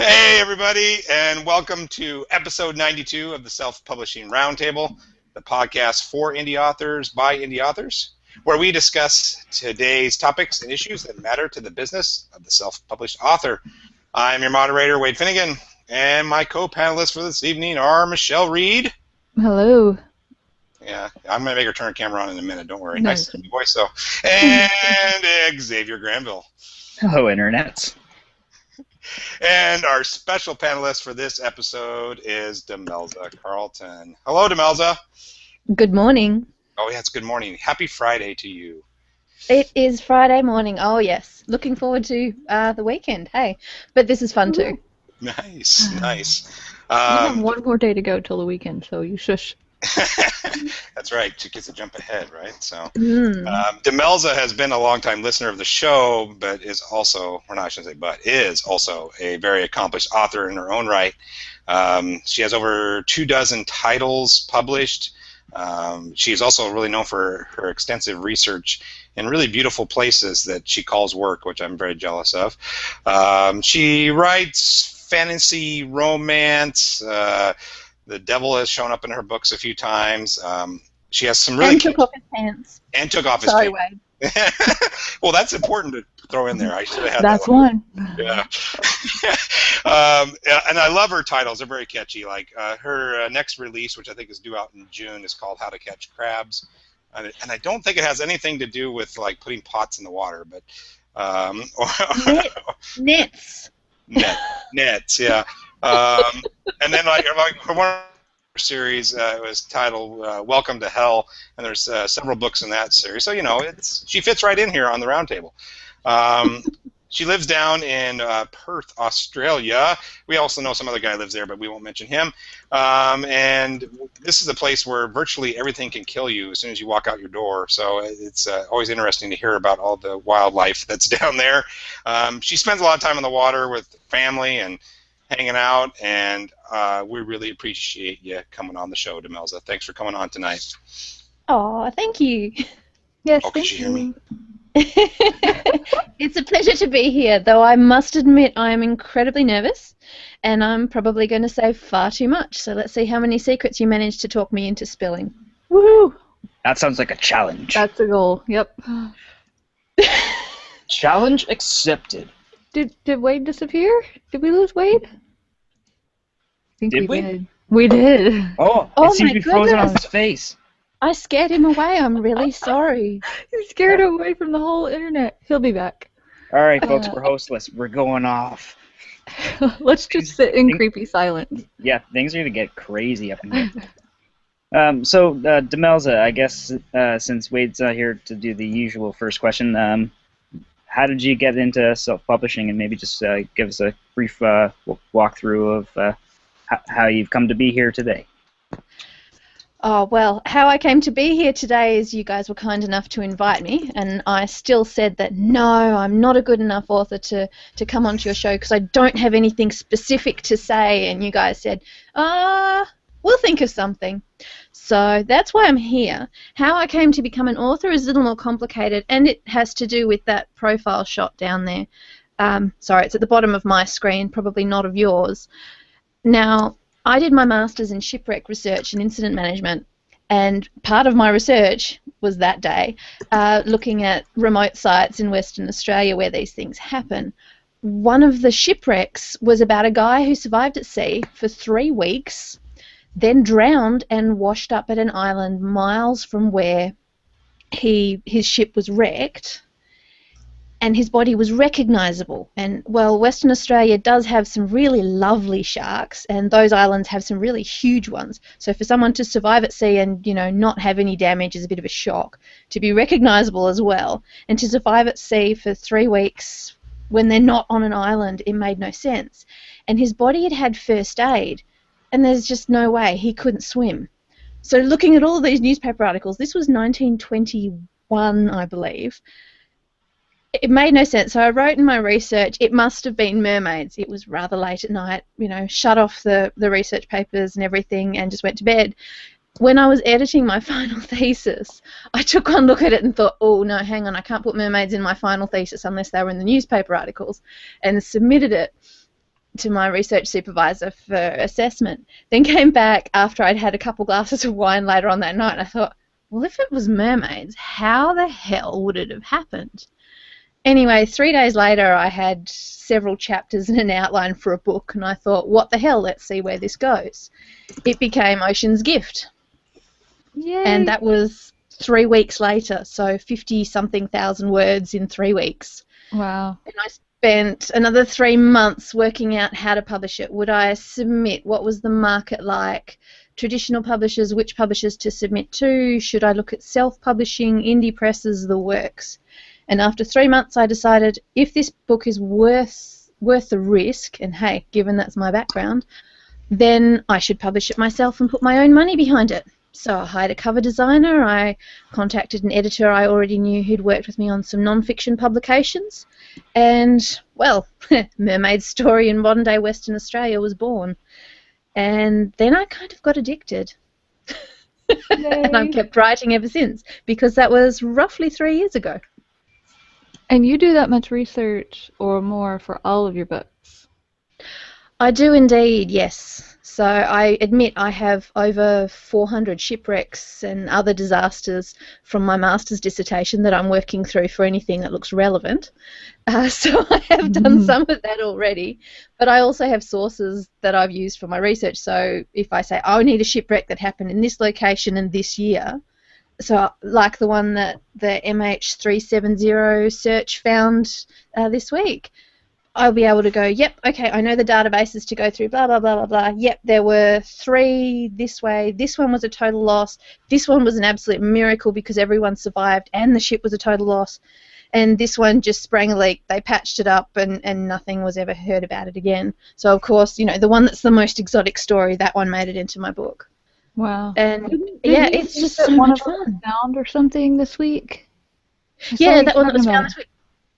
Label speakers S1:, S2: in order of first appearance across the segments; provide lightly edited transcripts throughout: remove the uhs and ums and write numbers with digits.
S1: Hey, everybody, and welcome to episode 92 of the Self-Publishing Roundtable, the podcast for indie authors by indie authors, where we discuss today's topics and issues that matter to the business of the self-published author. I'm your moderator, Wade Finnegan, and my co-panelists for this evening are Michelle Reed.
S2: Hello.
S1: Yeah, I'm going to make her turn her camera on in a minute, don't worry.
S2: No.
S1: Nice to see your voice, though. And Xavier Granville.
S3: Hello, Internet.
S1: And our special panelist for this episode is Demelza Carlton. Hello, Demelza.
S2: Good morning.
S1: Oh, yeah, it's good morning. Happy Friday to you.
S2: It is Friday morning. Oh, yes. Looking forward to the weekend. Hey, but this is fun too.
S1: Nice, nice.
S4: You have one more day to go till the weekend, so you shush.
S1: That's right. She gets to jump ahead, right? So, Demelza has been a longtime listener of the show, but is also, or not, I shouldn't say but, is also a very accomplished author in her own right. She has over 24 titles published. She is also really known for her extensive research in really beautiful places that she calls work, which I'm very jealous of. She writes fantasy, romance. The devil has shown up in her books a few times. She has some really...
S2: And took off his pants.
S1: And took off his
S2: Sorry,
S1: pants.
S2: Wade.
S1: Well, that's important to throw in there. I should have had
S4: That's
S1: that
S4: one.
S1: Yeah. And I love her titles. They're very catchy. Like her next release, which I think is due out in June, is called How to Catch Crabs. And I don't think it has anything to do with like putting pots in the water, but...
S2: Nets.
S1: Nets, yeah. And then like her one series it was titled Welcome to Hell, and there's several books in that series. So, you know, she fits right in here on the roundtable. She lives down in Perth, Australia. We also know some other guy lives there, but we won't mention him. And this is a place where virtually everything can kill you as soon as you walk out your door. So it's always interesting to hear about all the wildlife that's down there. She spends a lot of time on the water with family and hanging out, and we really appreciate you coming on the show, Demelza. Thanks for coming on tonight.
S2: Oh, thank you. Yes,
S1: oh, could you hear me?
S2: It's a pleasure to be here, though I must admit I am incredibly nervous, and I'm probably going to say far too much. So let's see how many secrets you manage to talk me into spilling.
S4: Woohoo!
S3: That sounds like a challenge.
S4: That's the goal. Yep.
S3: Challenge accepted.
S4: Did Wade disappear? Did we lose Wade? I think
S3: Did we?
S4: did. We did.
S3: Oh,
S2: Oh
S3: it seems
S2: my
S3: to be frozen on
S2: goodness.
S3: his face.
S2: I scared him away. I'm really sorry.
S4: You scared away from the whole internet. He'll be back.
S3: All right, folks, we're hostless. We're going off.
S4: Let's just sit in creepy silence.
S3: Yeah, things are going to get crazy up in here. So, Demelza, I guess since Wade's not here to do the usual first question, how did you get into self-publishing, and maybe just give us a brief walkthrough of how you've come to be here today.
S2: Oh, well, how I came to be here today is you guys were kind enough to invite me, and I still said that, no, I'm not a good enough author to come onto your show because I don't have anything specific to say, and you guys said, we'll think of something. So that's why I'm here. How I came to become an author is a little more complicated, and it has to do with that profile shot down there. Sorry, it's at the bottom of my screen, probably not of yours. Now, I did my Masters in Shipwreck Research and Incident Management, and part of my research was that day looking at remote sites in Western Australia where these things happen. One of the shipwrecks was about a guy who survived at sea for 3 weeks, then drowned and washed up at an island miles from where his ship was wrecked, and his body was recognisable. And, well, Western Australia does have some really lovely sharks, and those islands have some really huge ones. So for someone to survive at sea and, you know, not have any damage is a bit of a shock. To be recognisable as well, and to survive at sea for 3 weeks when they're not on an island, it made no sense. And his body had had first aid, and there's just no way he couldn't swim. So looking at all these newspaper articles, this was 1921, I believe, it made no sense. So I wrote in my research, it must have been mermaids. It was rather late at night, you know, shut off the research papers and everything and just went to bed. When I was editing my final thesis, I took one look at it and thought, oh, no, hang on, I can't put mermaids in my final thesis unless they were in the newspaper articles, and submitted it. to my research supervisor for assessment. Then came back after I'd had a couple glasses of wine later on that night, and I thought, well, if it was mermaids, how the hell would it have happened? Anyway, 3 days later, I had several chapters and an outline for a book, and I thought, what the hell, let's see where this goes. It became Ocean's Gift.
S4: Yay.
S2: And that was 3 weeks later, so 50-something thousand words in 3 weeks.
S4: Wow.
S2: And I spent another 3 months working out how to publish it. Would I submit? What was the market like? Traditional publishers, which publishers to submit to? Should I look at self-publishing, indie presses, the works? And after 3 months, I decided if this book is worth the risk, and hey, given that's my background, then I should publish it myself and put my own money behind it. So I hired a cover designer. I contacted an editor I already knew who'd worked with me on some non-fiction publications. And, well, Mermaid Story in modern-day Western Australia was born. And then I kind of got addicted. And I've kept writing ever since, because that was roughly 3 years ago.
S4: And you do that much research or more for all of your books?
S2: I do indeed, yes. So I admit I have over 400 shipwrecks and other disasters from my master's dissertation that I'm working through for anything that looks relevant. So I have done some of that already. But I also have sources that I've used for my research. So if I say, oh, I need a shipwreck that happened in this location and this year, so like the one that the MH370 search found this week, I'll be able to go, yep, okay, I know the databases to go through, blah, blah, blah, blah, blah. Yep, there were 3 this way. This one was a total loss. This one was an absolute miracle because everyone survived and the ship was a total loss. And this one just sprang a leak. They patched it up and nothing was ever heard about it again. So, of course, you know, the one that's the most exotic story, that one made it into my book.
S4: Wow.
S2: And,
S4: Didn't
S2: it's
S4: you
S2: just
S4: say
S2: so
S4: one
S2: much
S4: of them
S2: fun.
S4: found or something this week?
S2: Yeah, that one that was found this week.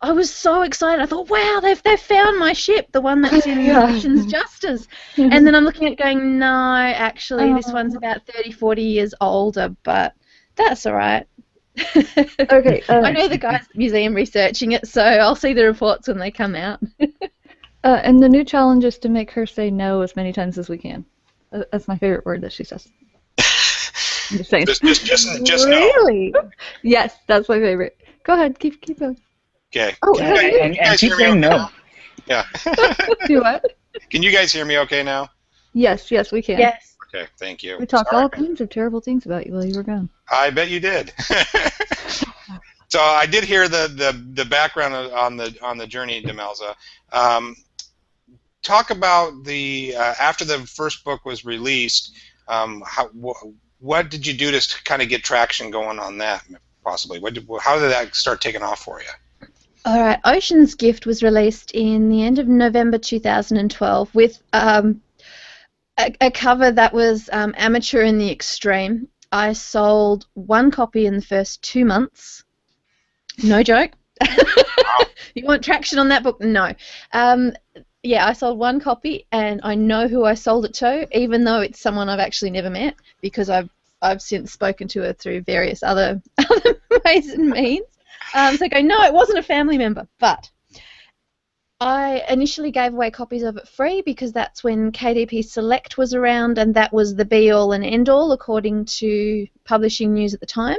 S2: I was so excited. I thought, wow, they've found my ship, the one that's in Ocean's Justice. And then I'm looking at it going, no, actually, this one's about 30, 40 years older, but that's all right.
S4: Okay.
S2: I know the guys at the museum researching it, so I'll see the reports when they come out.
S4: And the new challenge is to make her say no as many times as we can. That's my favorite word that she says. I'm just saying.
S1: Just
S4: really? No. Yes, that's my favorite. Go ahead, keep going.
S1: Okay.
S4: Oh,
S3: and keep saying no.
S1: Yeah.
S4: Do what?
S1: Can you guys hear me okay now?
S4: Yes, we can.
S2: Yes.
S1: Okay, thank you.
S4: We talked
S1: Sorry.
S4: all kinds of terrible things about you while you were gone.
S1: I bet you did. So I did hear the background on the journey, Demelza. Talk about the after the first book was released. What did you do to kind of get traction going on that? Possibly, how did that start taking off for you?
S2: All right, Ocean's Gift was released in the end of November 2012 with a cover that was amateur in the extreme. I sold 1 copy in the first 2 months. No joke. You want traction on that book? No. Yeah, I sold 1 copy, and I know who I sold it to, even though it's someone I've actually never met, because I've since spoken to her through various other ways and means. So I go, no, it wasn't a family member, but I initially gave away copies of it free because that's when KDP Select was around, and that was the be-all and end-all according to publishing news at the time.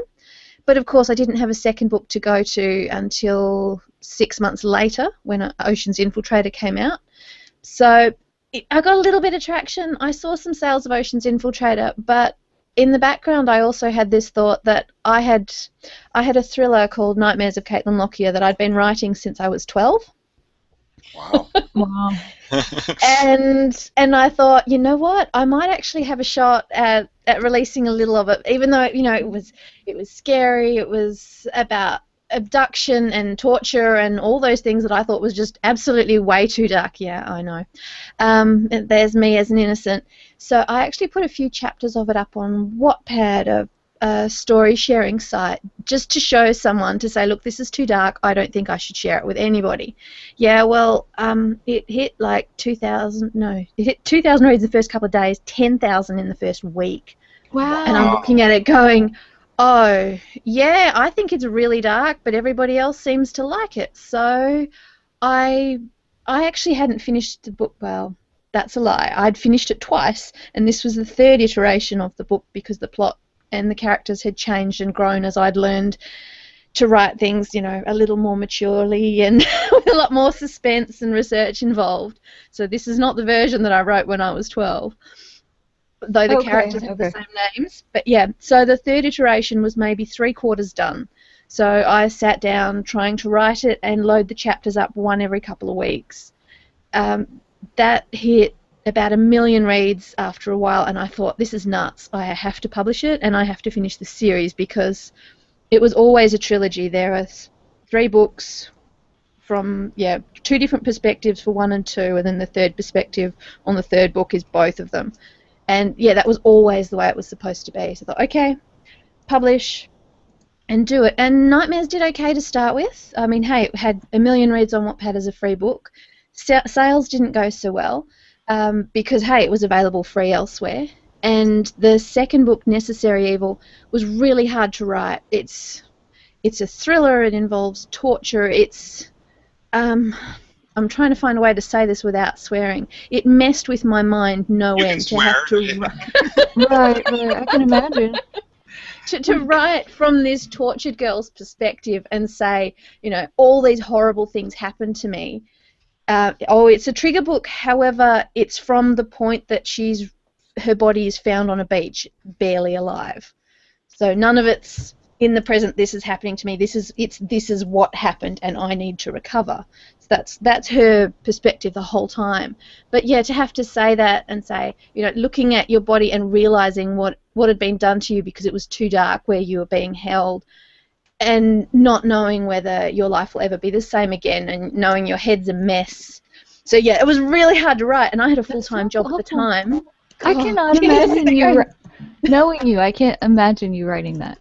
S2: But of course I didn't have a second book to go to until 6 months later when Ocean's Infiltrator came out. So I got a little bit of traction. I saw some sales of Ocean's Infiltrator, but in the background I also had this thought that I had a thriller called Nightmares of Caitlin Lockyer that I'd been writing since I was 12.
S1: Wow.
S4: Wow.
S2: And I thought, you know what, I might actually have a shot at releasing a little of it, even though, you know, it was scary, it was about abduction and torture and all those things that I thought was just absolutely way too dark. Yeah, I know. There's me as an innocent. So I actually put a few chapters of it up on Wattpad, a story sharing site, just to show someone, to say, look, this is too dark, I don't think I should share it with anybody. Yeah, well, it hit like 2,000, no, it hit 2,000 reads the first couple of days, 10,000 in the first week.
S4: Wow.
S2: And I'm looking at it going, oh, yeah, I think it's really dark, but everybody else seems to like it. So I I actually hadn't finished the book. Well, that's a lie. I'd finished it twice, and this was the third iteration of the book because the plot and the characters had changed and grown as I'd learned to write things, a little more maturely and with a lot more suspense and research involved. So this is not the version that I wrote when I was 12, though the characters have the same names. But yeah, so the third iteration was maybe 3/4 done. So I sat down trying to write it and load the chapters up one every couple of weeks. That hit about 1 million reads after a while, and I thought, this is nuts. I have to publish it, and I have to finish the series, because it was always a trilogy. There are 3 books from, 2 different perspectives for 1 and 2, and then the third perspective on the third book is both of them. And yeah, that was always the way it was supposed to be. So I thought, okay, publish and do it. And Nightmares did okay to start with. I mean, hey, it had 1 million reads on Wattpad as a free book. Sales didn't go so well because, hey, it was available free elsewhere. And the second book, Necessary Evil, was really hard to write. It's a thriller. It involves torture. I'm trying to find a way to say this without swearing. It messed with my mind no end to have to
S4: Right, I can imagine.
S2: To write from this tortured girl's perspective and say, all these horrible things happened to me. It's a trigger book. However, it's from the point that her body is found on a beach, barely alive. So none of it's in the present. This is happening to me. This is what happened, and I need to recover. So that's her perspective the whole time. But yeah, to have to say that and say, looking at your body and realizing what had been done to you because it was too dark where you were being held, and not knowing whether your life will ever be the same again, and knowing your head's a mess. So yeah, it was really hard to write, and I had a full-time job at the time.
S4: I cannot imagine you, knowing you, I can't imagine you writing that.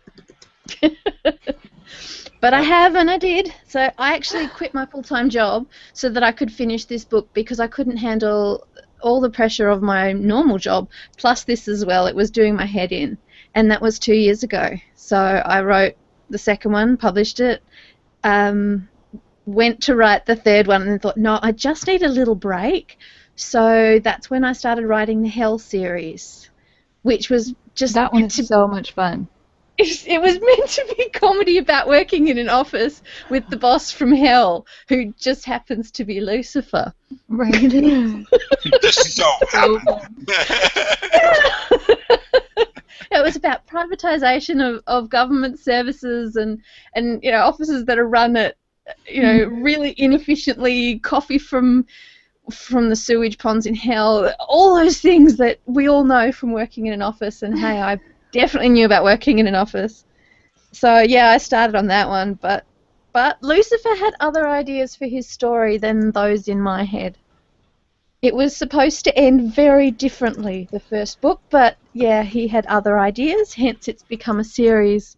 S2: But I have, and I did. So I actually quit my full-time job so that I could finish this book, because I couldn't handle all the pressure of my normal job, plus this as well. It was doing my head in, and that was 2 years ago. So I wrote the second one, published it, went to write the third one, and thought, no, I just need a little break. So that's when I started writing the Hell series, which was just...
S4: That one is so much fun.
S2: It was meant to be comedy about working in an office with the boss from Hell, who just happens to be Lucifer.
S4: Right.
S1: Just so happened.
S2: It was about privatization of government services and offices that are run at really inefficiently, coffee from the sewage ponds in Hell, all those things that we all know from working in an office. And hey, I definitely knew about working in an office. So yeah, I started on that one, but Lucifer had other ideas for his story than those in my head. It was supposed to end very differently, the first book, but yeah, he had other ideas, hence it's become a series.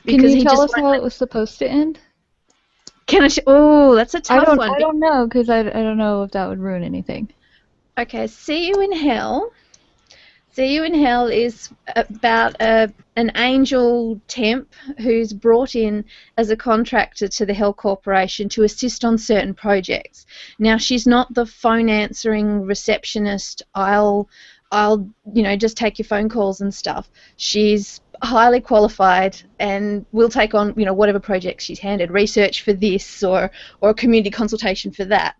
S4: Can you tell us how it was supposed to end?
S2: Oh, that's a tough one.
S4: I don't know, because I don't know if that would ruin anything.
S2: Okay, See You in Hell. See You in Hell is about an angel temp who's brought in as a contractor to the Hell Corporation to assist on certain projects. Now, she's not the phone answering receptionist, I'll just take your phone calls and stuff. She's highly qualified and will take on, whatever projects she's handed, research for this or a community consultation for that.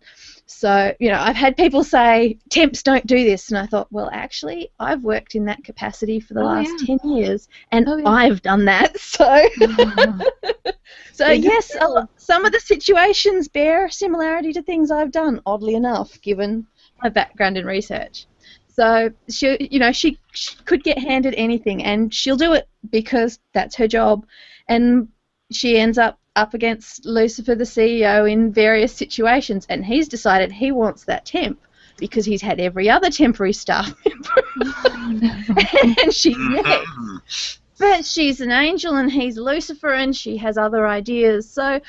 S2: So, I've had people say, temps don't do this, and I thought, well, actually, I've worked in that capacity for the last 10 years, and I've done that, so... So, yes, some of the situations bear similarity to things I've done, oddly enough, given my background in research. So, she could get handed anything, and she'll do it because that's her job, and she ends up against Lucifer, the CEO, in various situations, and he's decided he wants that temp because he's had every other temporary staff member. And she's next. But she's an angel and he's Lucifer, and she has other ideas. So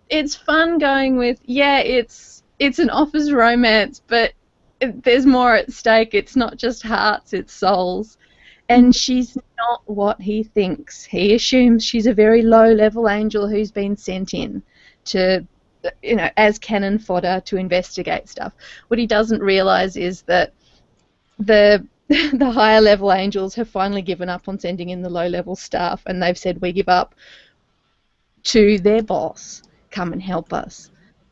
S2: it's fun going with, it's an office romance, but there's more at stake. It's not just hearts, it's souls. And she's not what he thinks. He assumes she's a very low-level angel who's been sent in to as cannon fodder to investigate stuff. What he doesn't realise is that the higher level angels have finally given up on sending in the low level staff, and they've said, we give up to their boss, come and help us.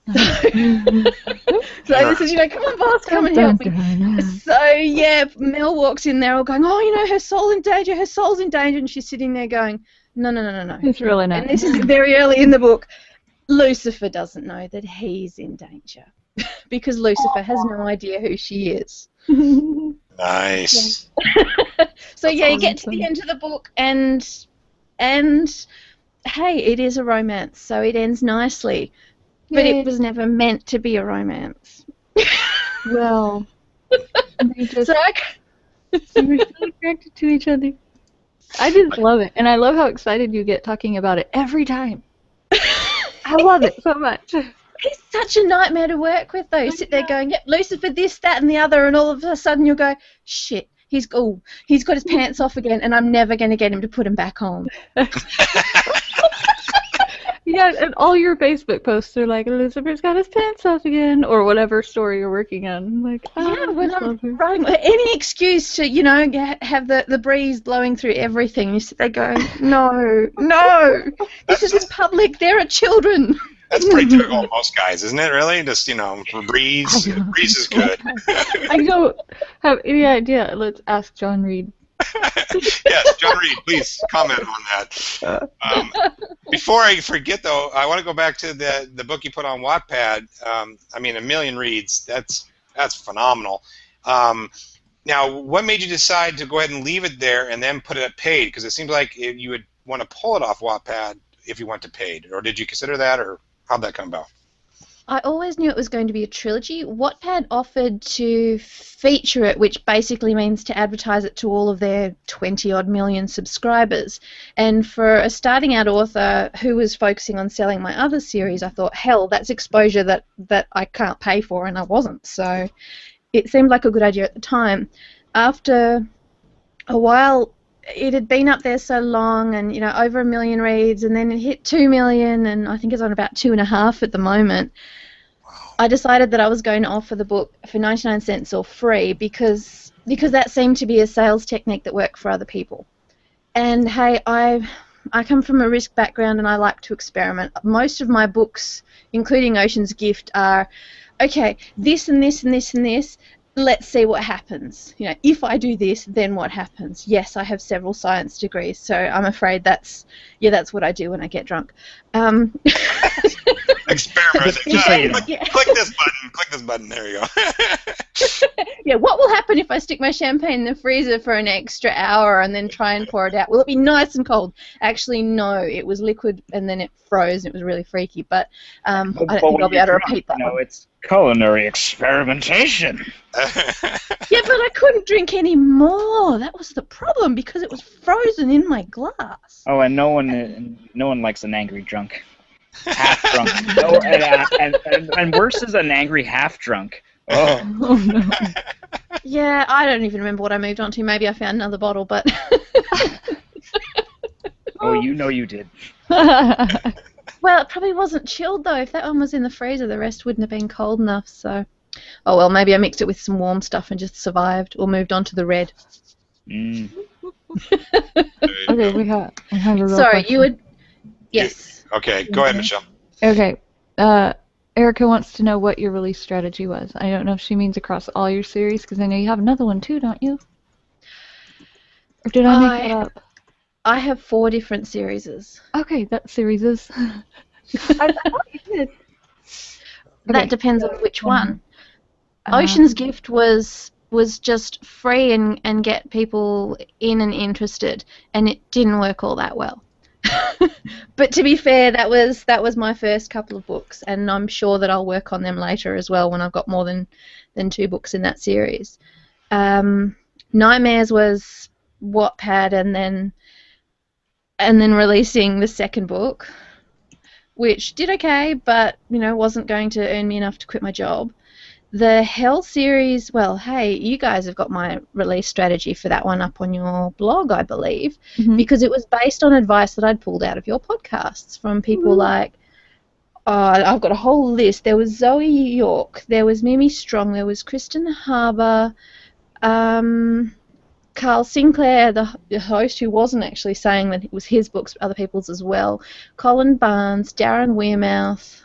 S2: So this is, come on, boss, come and help me. So yeah, Mel walks in there all going, her soul's in danger, and she's sitting there going, no.
S4: It's really not.
S2: And this is very early in the book. Lucifer doesn't know that he's in danger because Lucifer has no idea who she is.
S1: Nice.
S2: So yeah, you get to the end of the book, and hey, it is a romance, so it ends nicely. But it was never meant to be a romance.
S4: Well, they just they were so attracted to each other. I just love it, and I love how excited you get talking about it every time. I love it so much.
S2: He's such a nightmare to work with, though. You sit there going, yep, Lucifer, this, that, and the other, and all of a sudden you'll go, shit, he's got his pants off again, and I'm never going to get him to put them back on.
S4: Yeah, and all your Facebook posts are like, Lucifer's got his pants off again, or whatever story you're working on. Like,
S2: when I'm writing any excuse to, have the breeze blowing through everything, you sit there going, no, this isn't public, there are children.
S1: That's pretty typical of most guys, isn't it, really? Just, breeze is good.
S4: I don't have any idea. Let's ask John Reed.
S1: Yes, John Reed, please comment on that. Before I forget, though, I want to go back to the book you put on Wattpad. A million reads. That's phenomenal. Now, what made you decide to go ahead and leave it there and then put it at paid? Because it seems like you would want to pull it off Wattpad if you went to paid. Or did you consider that, or how'd that come about?
S2: I always knew it was going to be a trilogy. Wattpad offered to feature it, which basically means to advertise it to all of their 20-odd million subscribers. And for a starting out author who was focusing on selling my other series, I thought, hell, that's exposure that I can't pay for, and I wasn't. So it seemed like a good idea at the time. After a while, it had been up there so long, and over 1 million reads, and then it hit 2 million, and I think it's on about 2.5 at the moment. I decided that I was going to offer the book for 99 cents or free because that seemed to be a sales technique that worked for other people. And hey, I come from a risk background, and I like to experiment. Most of my books, including Ocean's Gift, are okay, this and this and this and this. Let's see what happens. If I do this, then what happens? Yes, I have several science degrees, so I'm afraid that's what I do when I get drunk.
S1: Experiment. Click this button. Click this button. There you go.
S2: Yeah, what will happen if I stick my champagne in the freezer for an extra hour and then try and pour it out? Will it be nice and cold? Actually, no. It was liquid and then it froze. It was really freaky, but I don't think I'll be able to repeat that one.
S3: It's culinary experimentation.
S2: Yeah, but I couldn't drink any more. That was the problem because it was frozen in my glass.
S3: Oh, and no one likes an angry drunk. Half drunk. No, and worse is an angry half drunk. Oh.
S4: Oh no.
S2: Yeah, I don't even remember what I moved on to. Maybe I found another bottle, but...
S3: Oh, you did.
S2: Well, it probably wasn't chilled, though. If that one was in the freezer, the rest wouldn't have been cold enough, so... Oh, well, maybe I mixed it with some warm stuff and just survived, or moved on to the red.
S3: Mm.
S4: Okay, we have a real
S2: Sorry,
S4: question.
S2: you would... Yes.
S1: Okay, go ahead, Michelle.
S4: Okay. Erica wants to know what your release strategy was. I don't know if she means across all your series, because I know you have another one too, don't you? Or did I make that up?
S2: I have 4 different series.
S4: Okay, that series is... I thought you did.
S2: That depends on which one. Ocean's Gift was just free and get people in and interested, and it didn't work all that well. But to be fair, that was my first couple of books, and I'm sure that I'll work on them later as well when I've got more than 2 books in that series. Nightmares was Wattpad, and then releasing the second book, which did okay, but wasn't going to earn me enough to quit my job. The Hell series, well, hey, you guys have got my release strategy for that one up on your blog, I believe, because it was based on advice that I'd pulled out of your podcasts from people like I've got a whole list. There was Zoe York, there was Mimi Strong, there was Kristen Harbour, Carl Sinclair, the host, who wasn't actually saying that it was his books, but other people's as well. Colin Barnes, Darren Weirmouth.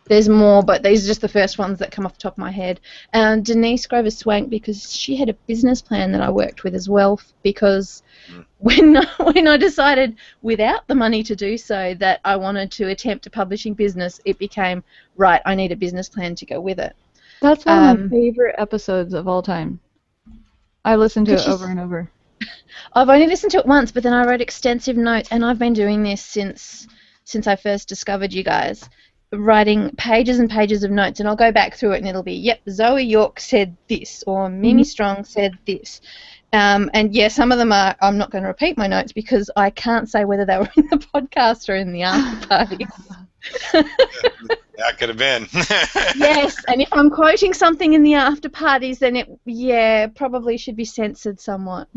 S2: There's more, but these are just the first ones that come off the top of my head. And Denise Grover Swank, because she had a business plan that I worked with as well, because when I decided, without the money to do so, that I wanted to attempt a publishing business, it became, right, I need a business plan to go with it.
S4: That's one of my favorite episodes of all time. I listened to it over and over.
S2: I've only listened to it once, but then I wrote extensive notes, and I've been doing this since I first discovered you guys, writing pages and pages of notes, and I'll go back through it, and it'll be, yep, Zoe York said this, or Mimi Strong said this. And yeah, some of them I'm not going to repeat my notes because I can't say whether they were in the podcast or in the after party.
S1: That could have been.
S2: Yes, and if I'm quoting something in the after parties, then it, probably should be censored somewhat.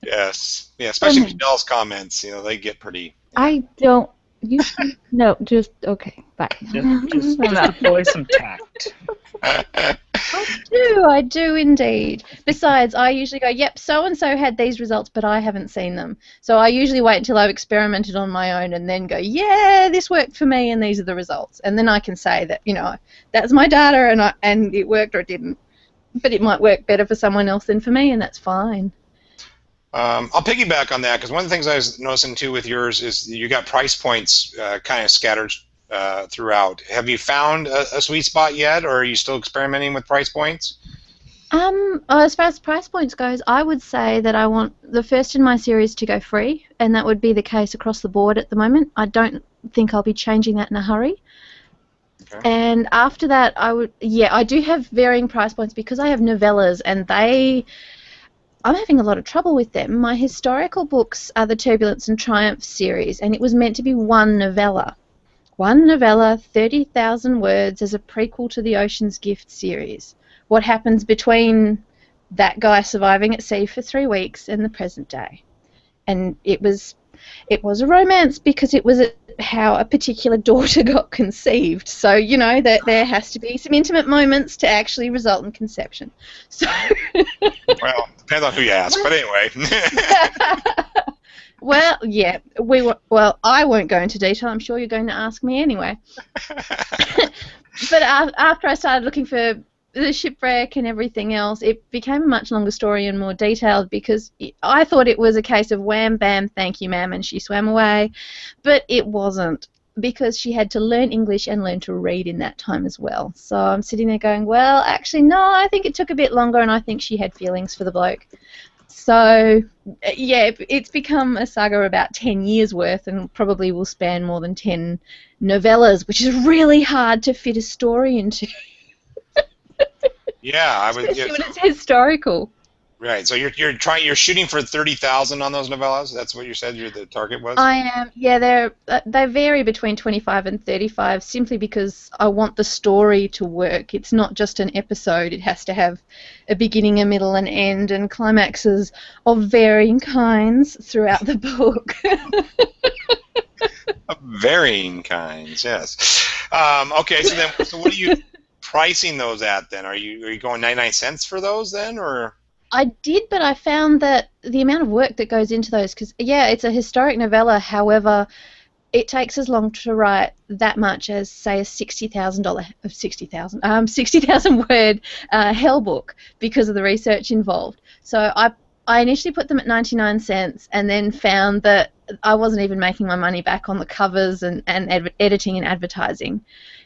S1: Yes. Yeah, especially Michelle's comments, they get pretty...
S4: I don't... No, just... Okay, bye.
S3: Just deploy some tact.
S2: I do indeed. Besides, I usually go, yep, so-and-so had these results, but I haven't seen them. So I usually wait until I've experimented on my own and then go, yeah, this worked for me and these are the results. And then I can say that, that's my data and it worked or it didn't. But it might work better for someone else than for me, and that's fine.
S1: I'll piggyback on that, because one of the things I was noticing too with yours is you got price points kind of scattered throughout. Have you found a sweet spot yet, or are you still experimenting with price points?
S2: As far as price points goes, I would say that I want the first in my series to go free, and that would be the case across the board at the moment. I don't think I'll be changing that in a hurry. Okay. And after that, I do have varying price points because I have novellas, and I'm having a lot of trouble with them. My historical books are the Turbulence and Triumph series, and it was meant to be one novella. One novella, 30,000 words, as a prequel to the Ocean's Gift series. What happens between that guy surviving at sea for 3 weeks and the present day. And it was a romance because it was how a particular daughter got conceived. So, that there has to be some intimate moments to actually result in conception. So
S1: well, depends on who you ask, but anyway.
S2: Well, yeah, I won't go into detail. I'm sure you're going to ask me anyway. But after I started looking for the shipwreck and everything else, it became a much longer story and more detailed because I thought it was a case of wham, bam, thank you, ma'am, and she swam away. But it wasn't, because she had to learn English and learn to read in that time as well. So I'm sitting there going, well, actually, no, I think it took a bit longer, and I think she had feelings for the bloke. So, yeah, it's become a saga of about 10 years worth, and probably will span more than 10 novellas, which is really hard to fit a story into.
S1: Yeah, I would.
S2: Especially when it's historical.
S1: Right. So you're shooting for 30,000 on those novellas. That's what you said the target was.
S2: I am. Yeah, they vary between 25 and 35, simply because I want the story to work. It's not just an episode. It has to have a beginning, a middle, and end, and climaxes of varying kinds throughout the book.
S1: Of varying kinds, yes. Okay. So what are you pricing those at then? Are you going 99 cents for those then, or?
S2: I did, but I found that the amount of work that goes into those, because, yeah, it's a historic novella, however, it takes as long to write that much as, say, a 60,000 word hell book because of the research involved. So I initially put them at 99 cents and then found that I wasn't even making my money back on the covers and editing and advertising.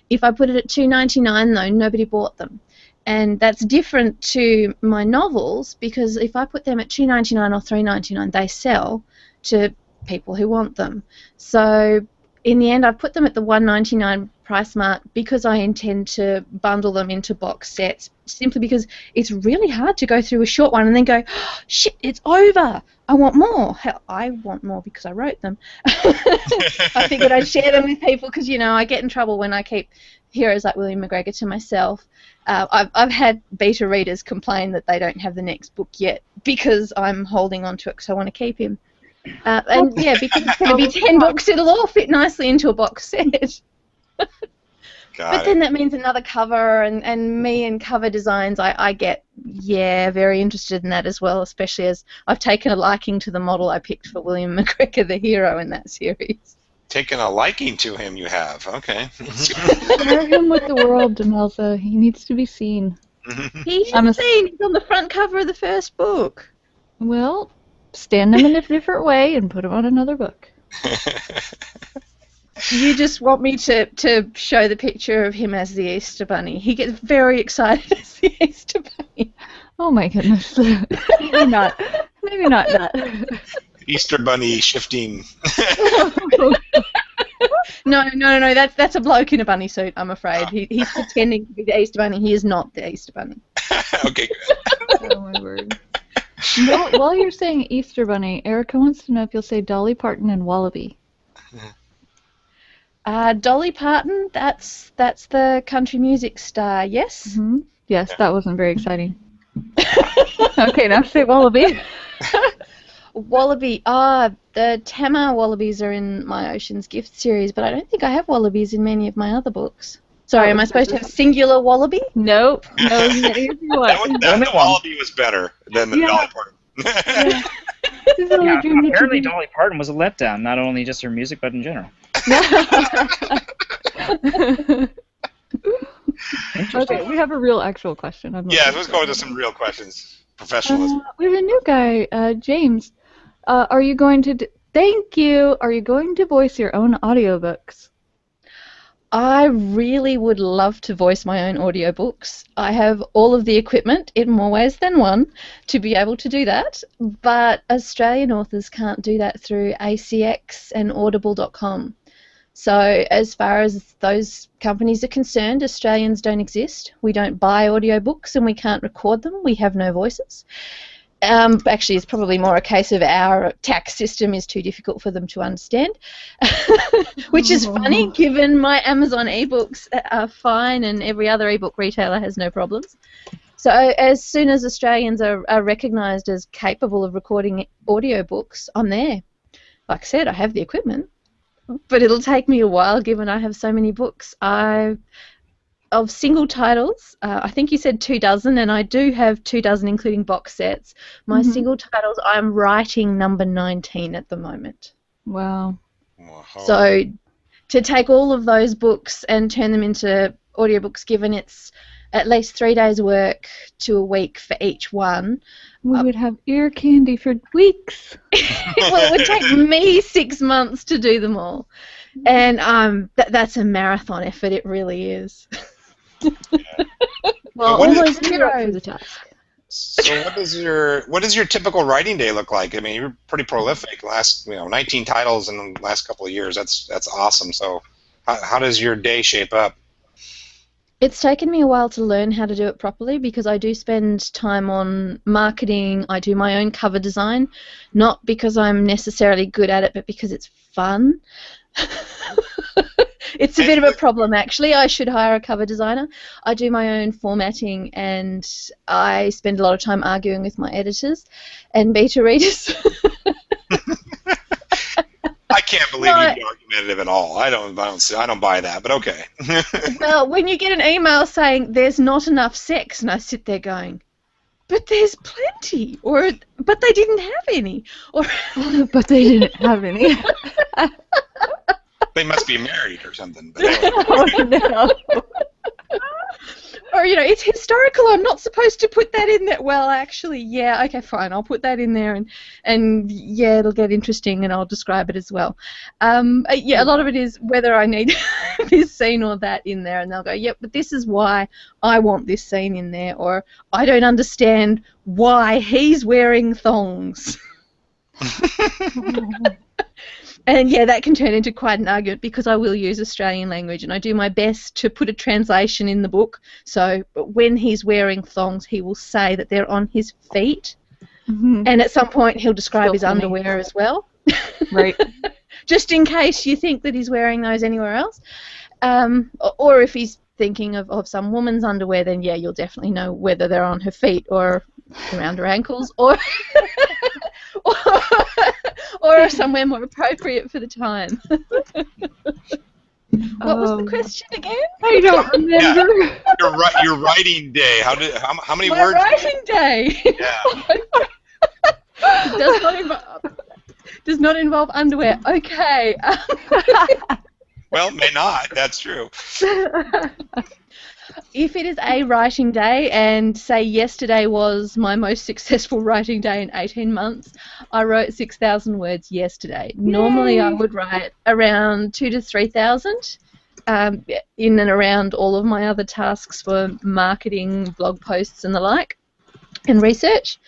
S2: If I put it at $2.99, though, nobody bought them. And that's different to my novels, because if I put them at $2.99 or $3.99, they sell to people who want them. So in the end, I put them at the $1.99 price mark because I intend to bundle them into box sets, simply because it's really hard to go through a short one and then go, oh, shit, it's over. I want more. Hell, I want more because I wrote them. I figured I'd share them with people because, I get in trouble when I keep heroes like William McGregor to myself. I've had beta readers complain that they don't have the next book yet because I'm holding on to it because I want to keep him. And yeah, because it's going to be 10 books, it'll all fit nicely into a box set. But then that means another cover, and me and cover designs, I get, very interested in that as well, especially as I've taken a liking to the model I picked for William McGregor, the hero in that series.
S1: Taken a liking to him, you have. Okay.
S4: Share him with the world, Demelza. He needs to be seen.
S2: He's seen. He's on the front cover of the first book.
S4: Well, stand him in a different way and put him on another book.
S2: You just want me to show the picture of him as the Easter Bunny. He gets very excited as the Easter Bunny.
S4: Oh my goodness. Maybe not. Maybe not that.
S1: Easter Bunny shifting.
S2: No. That's a bloke in a bunny suit, I'm afraid. He's pretending to be the Easter Bunny. He is not the Easter Bunny.
S1: Okay, good.
S4: Oh my word. No, while you're saying Easter Bunny, Erica wants to know if you'll say Dolly Parton and Wallaby.
S2: Dolly Parton, that's the country music star, yes?
S4: Mm-hmm. Yes, that wasn't very exciting. Okay, now say Wallaby.
S2: Wallaby, the Tama wallabies are in my Ocean's Gift series, but I don't think I have wallabies in many of my other books. Sorry, am I supposed to have singular wallaby?
S4: Nope. No,
S1: that wallaby was better than the Dolly Parton.
S3: Apparently Dolly Parton was a letdown, not only just her music, but in general.
S4: Okay, we have a real actual question.
S1: Let's go into some real questions. Professionalism.
S4: We have a new guy, James. Are you going to... Thank you! Are you going to voice your own audiobooks?
S2: I really would love to voice my own audiobooks. I have all of the equipment, in more ways than one, to be able to do that, but Australian authors can't do that through ACX and Audible.com. So as far as those companies are concerned, Australians don't exist. We don't buy audiobooks and we can't record them. We have no voices. Actually, it's probably more a case of our tax system is too difficult for them to understand, which is funny given my Amazon ebooks are fine and every other ebook retailer has no problems. So as soon as Australians are recognised as capable of recording audiobooks, I'm there. Like I said, I have the equipment, but it'll take me a while given I have so many books. Of single titles, I think you said 24, and I do have 24, including box sets. My single titles, I'm writing number 19 at the moment.
S4: Wow.
S2: So to take all of those books and turn them into audiobooks, given it's at least 3 days work to a week for each one.
S4: We would have ear candy for weeks.
S2: Well, it would take me 6 months to do them all. And that's a marathon effort, it really is.
S4: Well, almost you're up for the task.
S1: So what does your typical writing day look like? I mean, you're pretty prolific. 19 titles in the last couple of years. That's awesome. So how does your day shape up?
S2: It's taken me a while to learn how to do it properly because I do spend time on marketing. I do my own cover design, not because I'm necessarily good at it, but because it's fun. It's a bit of a problem, actually. I should hire a cover designer. I do my own formatting, and I spend a lot of time arguing with my editors and beta readers.
S1: I can't believe you'd be argumentative at all. I don't buy that, but okay.
S2: Well, when you get an email saying there's not enough sex, and I sit there going, but there's plenty, or but they didn't have any, or
S4: but they didn't have any.
S1: They must be married or something. But anyway.
S4: Oh, no.
S2: Or, it's historical. I'm not supposed to put that in there. Well, actually, yeah, okay, fine. I'll put that in there, and yeah, it'll get interesting, and I'll describe it as well. Yeah, a lot of it is whether I need this scene or that in there, and they'll go, yep, but this is why I want this scene in there, or I don't understand why he's wearing thongs. And yeah, that can turn into quite an argument because I will use Australian language and I do my best to put a translation in the book. So when he's wearing thongs, he will say that they're on his feet. Mm-hmm. And at some point he'll describe his underwear as well.
S4: Right.
S2: Just in case you think that he's wearing those anywhere else. Or if he's thinking of some woman's underwear, then yeah, you'll definitely know whether they're on her feet or around her ankles or or somewhere more appropriate for the time. What was the question again?
S4: I don't remember.
S1: Yeah. Your writing day. How many
S2: My
S1: words?
S2: writing day.
S1: Yeah.
S2: Does not involve underwear. Okay.
S1: Well, may not. That's true.
S2: If it is a writing day, and say yesterday was my most successful writing day in 18 months, I wrote 6,000 words yesterday. Yay. Normally I would write around 2,000 to 3,000 in and around all of my other tasks for marketing, blog posts and the like, and research.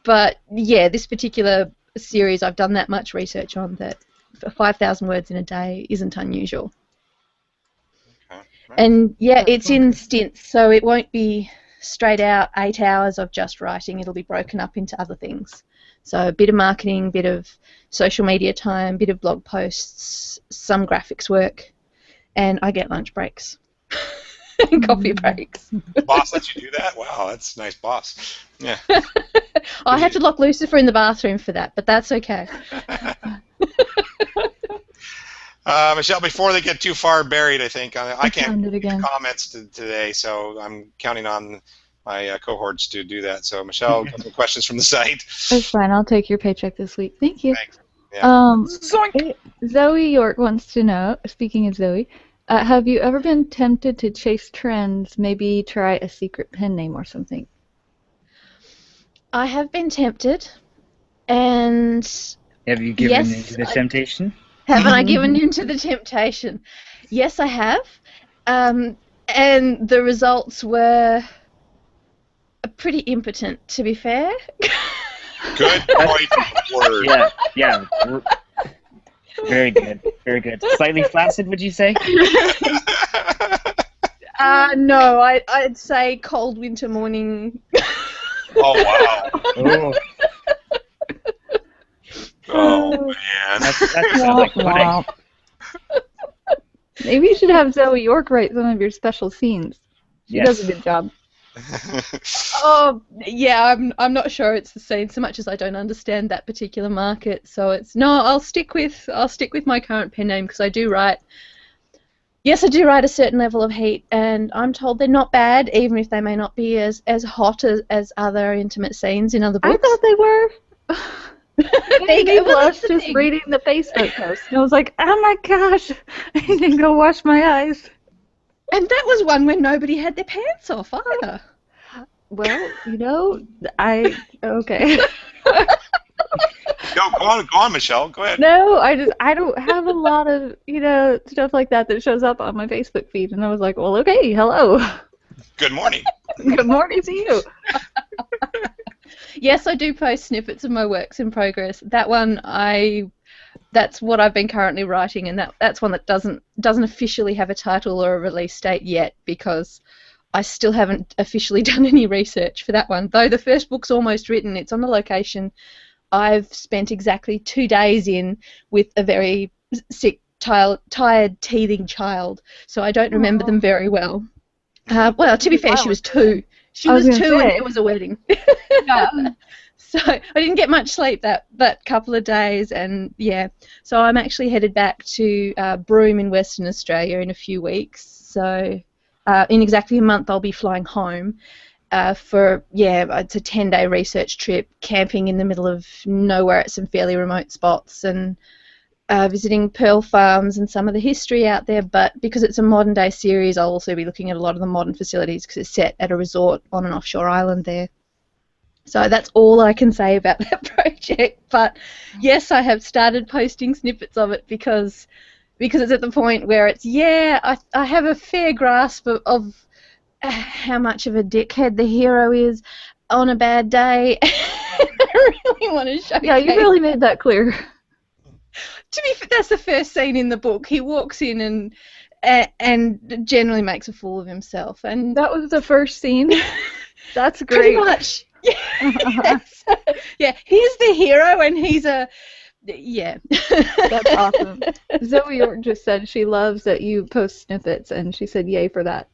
S2: But yeah, this particular series I've done that much research on that 5,000 words in a day isn't unusual. And yeah, it's in stints, so it won't be straight out 8 hours of just writing. It'll be broken up into other things. So a bit of marketing, bit of social media time, bit of blog posts, some graphics work, and I get lunch breaks and coffee breaks.
S1: The boss lets you do that? Wow, that's a nice boss. Yeah.
S2: I have to lock Lucifer in the bathroom for that, but that's okay.
S1: Michelle, before they get too far buried, I think I can't
S4: make
S1: comments today, so I'm counting on my cohorts to do that. So, Michelle, got some questions from the site.
S4: That's fine. I'll take your paycheck this week. Thank you.
S1: Thanks. Yeah.
S4: Zoe York wants to know, speaking of Zoe, have you ever been tempted to chase trends, maybe try a secret pen name or something?
S2: I have been tempted, and
S3: Have you given in to the temptation?
S2: Haven't I given in to the temptation? Yes, I have. And the results were pretty impotent, to be fair.
S1: Good point. Word.
S3: Yeah. Very good. Very good. Slightly flaccid, would you say?
S2: No, I'd say cold winter morning.
S1: Oh, wow.
S3: Oh.
S1: Oh, man.
S3: That sounds like pudding.
S4: Maybe you should have Zoe York write some of your special scenes. She
S3: Yes.
S4: does a good job.
S2: Oh, yeah, I'm not sure it's the same so much as I don't understand that particular market. So it's no, I'll stick with my current pen name because I do write. Yes, I do write a certain level of heat, and I'm told they're not bad, even if they may not be as hot as other intimate scenes in other books.
S4: I thought they were.
S2: They
S4: They
S2: go, well, that's
S4: blushed
S2: the
S4: just
S2: thing.
S4: reading the Facebook post. And I was like, oh my gosh, I need to go wash my eyes.
S2: And that was one where nobody had their pants off either.
S4: Well, okay.
S1: Go on, Michelle. Go ahead.
S4: No, I don't have a lot of, stuff like that shows up on my Facebook feed. And I was like, well, okay, hello.
S1: Good morning.
S4: Good morning to you.
S2: Yes, I do post snippets of my works in progress. That one, that's what I've been currently writing, and that's one that doesn't officially have a title or a release date yet because I still haven't officially done any research for that one. Though the first book's almost written, it's on the location I've spent exactly 2 days in with a very sick, tired, teething child, so I don't remember them very well. Well, to be fair, she was 2. She was 2 and it was a wedding.
S4: Yeah.
S2: So I didn't get much sleep that couple of days, and yeah. So I'm actually headed back to Broome in Western Australia in a few weeks. So in exactly a month I'll be flying home for, it's a 10-day research trip, camping in the middle of nowhere at some fairly remote spots and visiting pearl farms and some of the history out there. But because it's a modern day series, I'll also be looking at a lot of the modern facilities because it's set at a resort on an offshore island there. So that's all I can say about that project. But yes, I have started posting snippets of it because it's at the point where it's, I have a fair grasp of how much of a dickhead the hero is on a bad day. I really want to show
S4: Yeah, you really made that clear.
S2: To be fair, that's the first scene in the book. He walks in and generally makes a fool of himself. And
S4: That was the first scene. That's
S2: pretty
S4: great.
S2: much. Yes. Yeah, he's the hero and he's a... Yeah.
S4: That's awesome. Zoe York just said she loves that you post snippets, and she said yay for that.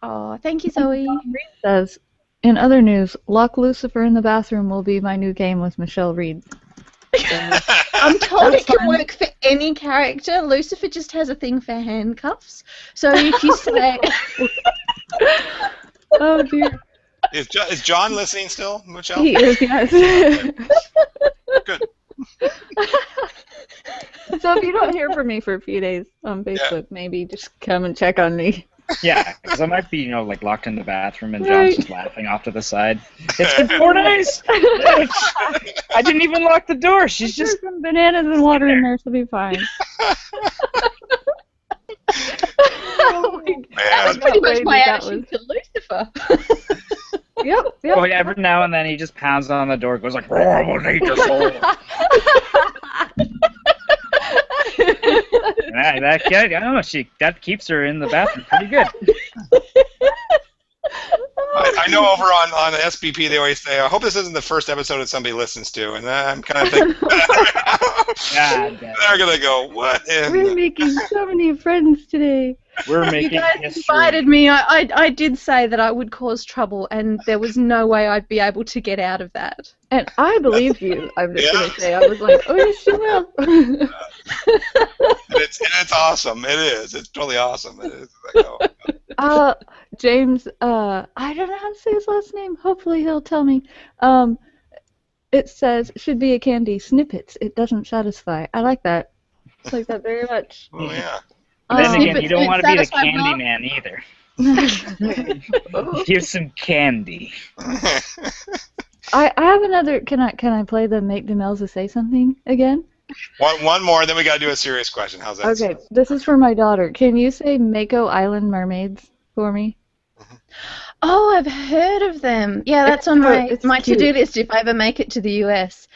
S2: Oh, thank you, Zoe.
S4: Reed says, in other news, Lock Lucifer in the Bathroom will be my new game with Michelle Reed.
S2: I'm told it can work for any character. Lucifer just has a thing for handcuffs. So if you say...
S4: Oh, dear.
S1: Is John listening still, Michelle?
S4: He is, yes.
S1: Good.
S4: So if you don't hear from me for a few days on Facebook, maybe just come and check on me.
S3: Yeah, because I might be, like locked in the bathroom and
S4: Right.
S3: John's just laughing off to the side. It's been 4 days. I didn't even lock the door. She's
S4: There's
S3: just.
S4: some bananas and water in there, so it'll be fine. Oh my God.
S2: That was
S1: Man.
S2: pretty much my
S4: That
S2: attitude to Lucifer.
S4: Yep.
S3: Oh, yeah, every now and then he just pounds on the door, goes like, "Oh, I will eat your soul." I don't know. That keeps her in the bathroom pretty good.
S1: I know over on SBP they always say, I hope this isn't the first episode that somebody listens to, and I'm kind of thinking, they're going to go, what in
S4: We're
S1: the...
S4: making so many friends today.
S3: We're
S2: You
S3: making
S2: guys
S3: history.
S2: invited me. I did say that I would cause trouble, and there was no way I'd be able to get out of that.
S4: And I believed you, I'm just
S1: Yeah.
S4: going to say. I was like, oh, yes, she will.
S1: It's awesome. It is. It's totally awesome. It is. Like, oh.
S4: James, I don't know how to say his last name. Hopefully he'll tell me. It says, should be a candy. Snippets. It doesn't satisfy. I like that. I like that very much.
S1: Oh, yeah.
S3: Then again, you don't
S2: Snippets
S3: want to be the
S2: satisfy
S3: candy
S2: Mark.
S3: man either. Here's some candy.
S4: I have another. Can I play the Make Demelza Say Something again?
S1: One more, then we got to do a serious question. How's that?
S4: Okay, this is for my daughter. Can you say Mako Island Mermaids for me?
S2: Oh, I've heard of them. Yeah, that's on
S4: It's
S2: my
S4: cute.
S2: to-do list if I ever make it to the US.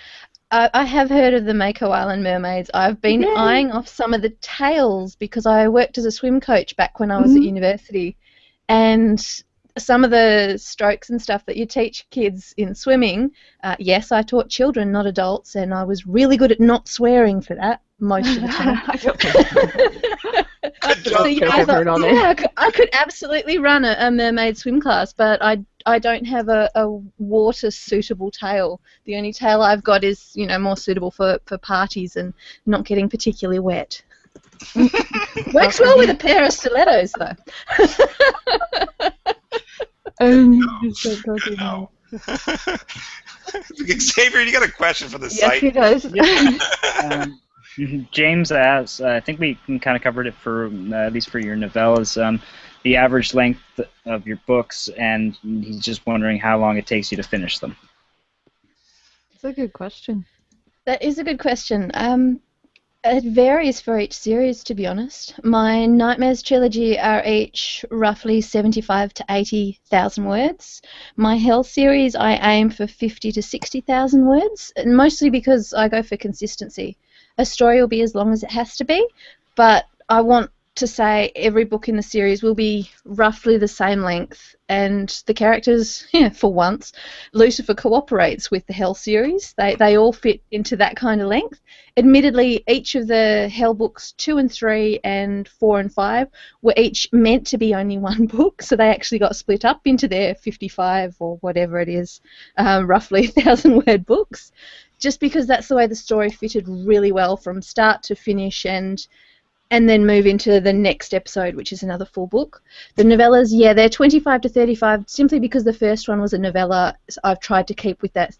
S2: I have heard of the Mako Island mermaids. I've been
S4: Yay.
S2: eyeing off some of the tales because I worked as a swim coach back when I was at university. And some of the strokes and stuff that you teach kids in swimming, yes, I taught children, not adults, and I was really good at not swearing for that most of the time.
S1: Good
S2: So,
S1: job.
S2: yeah, I thought, I could absolutely run a mermaid swim class, but I don't have a water suitable tail. The only tail I've got is more suitable for parties and not getting particularly wet. Works well with a pair of stilettos though.
S4: Just don't talk
S1: No. Xavier, you got a question for the
S4: Yes,
S1: site?
S4: he does.
S3: James asks, I think we can kind of covered it for at least for your novellas, the average length of your books, and he's just wondering how long it takes you to finish them.
S4: It's a good question.
S2: That is a good question. It varies for each series, to be honest. My Nightmares trilogy are each roughly 75 to 80,000 words. My Hell series, I aim for 50 to 60,000 words, and mostly because I go for consistency. A story will be as long as it has to be, but I want to say every book in the series will be roughly the same length, and the characters, for once, Lucifer cooperates with the Hell series. They all fit into that kind of length. Admittedly, each of the Hell books 2 and 3 and 4 and 5 were each meant to be only one book, so they actually got split up into their 55 or whatever it is, roughly 1,000-word books, just because that's the way the story fitted really well from start to finish, and then move into the next episode, which is another full book. The novellas, they're 25 to 35, simply because the first one was a novella. So I've tried to keep with that.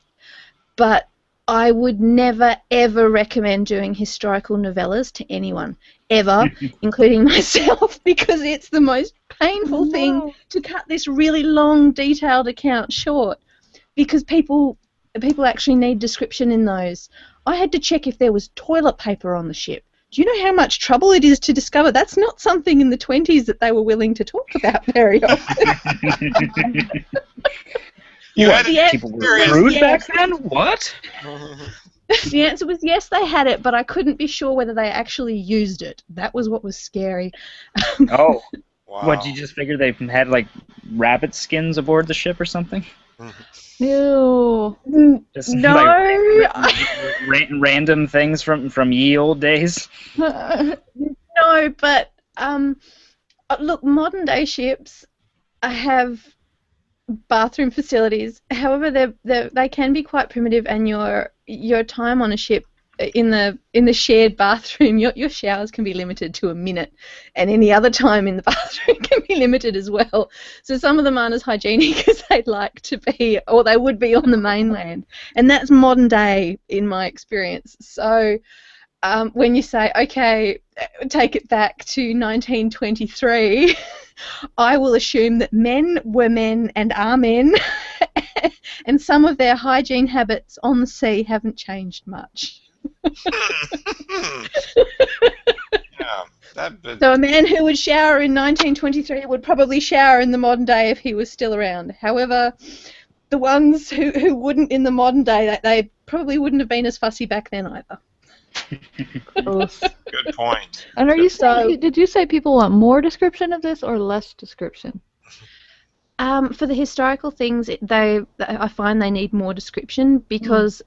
S2: But I would never, ever recommend doing historical novellas to anyone, ever, including myself, because it's the most painful thing to cut this really long, detailed account short, because people actually need description in those. I had to check if there was toilet paper on the ship. Do you know how much trouble it is to discover? That's not something in the 20s that they were willing to talk about very often.
S1: You had
S2: The
S3: People were
S1: Serious.
S3: rude back then? What?
S2: The answer was yes, they had it, but I couldn't be sure whether they actually used it. That was what was scary.
S3: Oh.
S1: Wow.
S3: What, you just figured they had, like, rabbit skins aboard the ship or something?
S4: Ew.
S3: Just,
S2: No.
S3: random things from ye old days?
S2: No, but look, modern day ships have bathroom facilities. However, they can be quite primitive, and your time on a ship in the shared bathroom, your showers can be limited to a minute, and any other time in the bathroom can be limited as well. So some of them aren't as hygienic as they'd like to be, or they would be on the mainland, and that's modern day in my experience. So when you say, okay, take it back to 1923, I will assume that men were men and are men, and some of their hygiene habits on the sea haven't changed much. So a man who would shower in 1923 would probably shower in the modern day if he was still around. However, the ones who wouldn't in the modern day, they probably wouldn't have been as fussy back then either.
S1: Good point.
S4: And are you saying, did you say people want more description of this or less description?
S2: For the historical things, I find they need more description because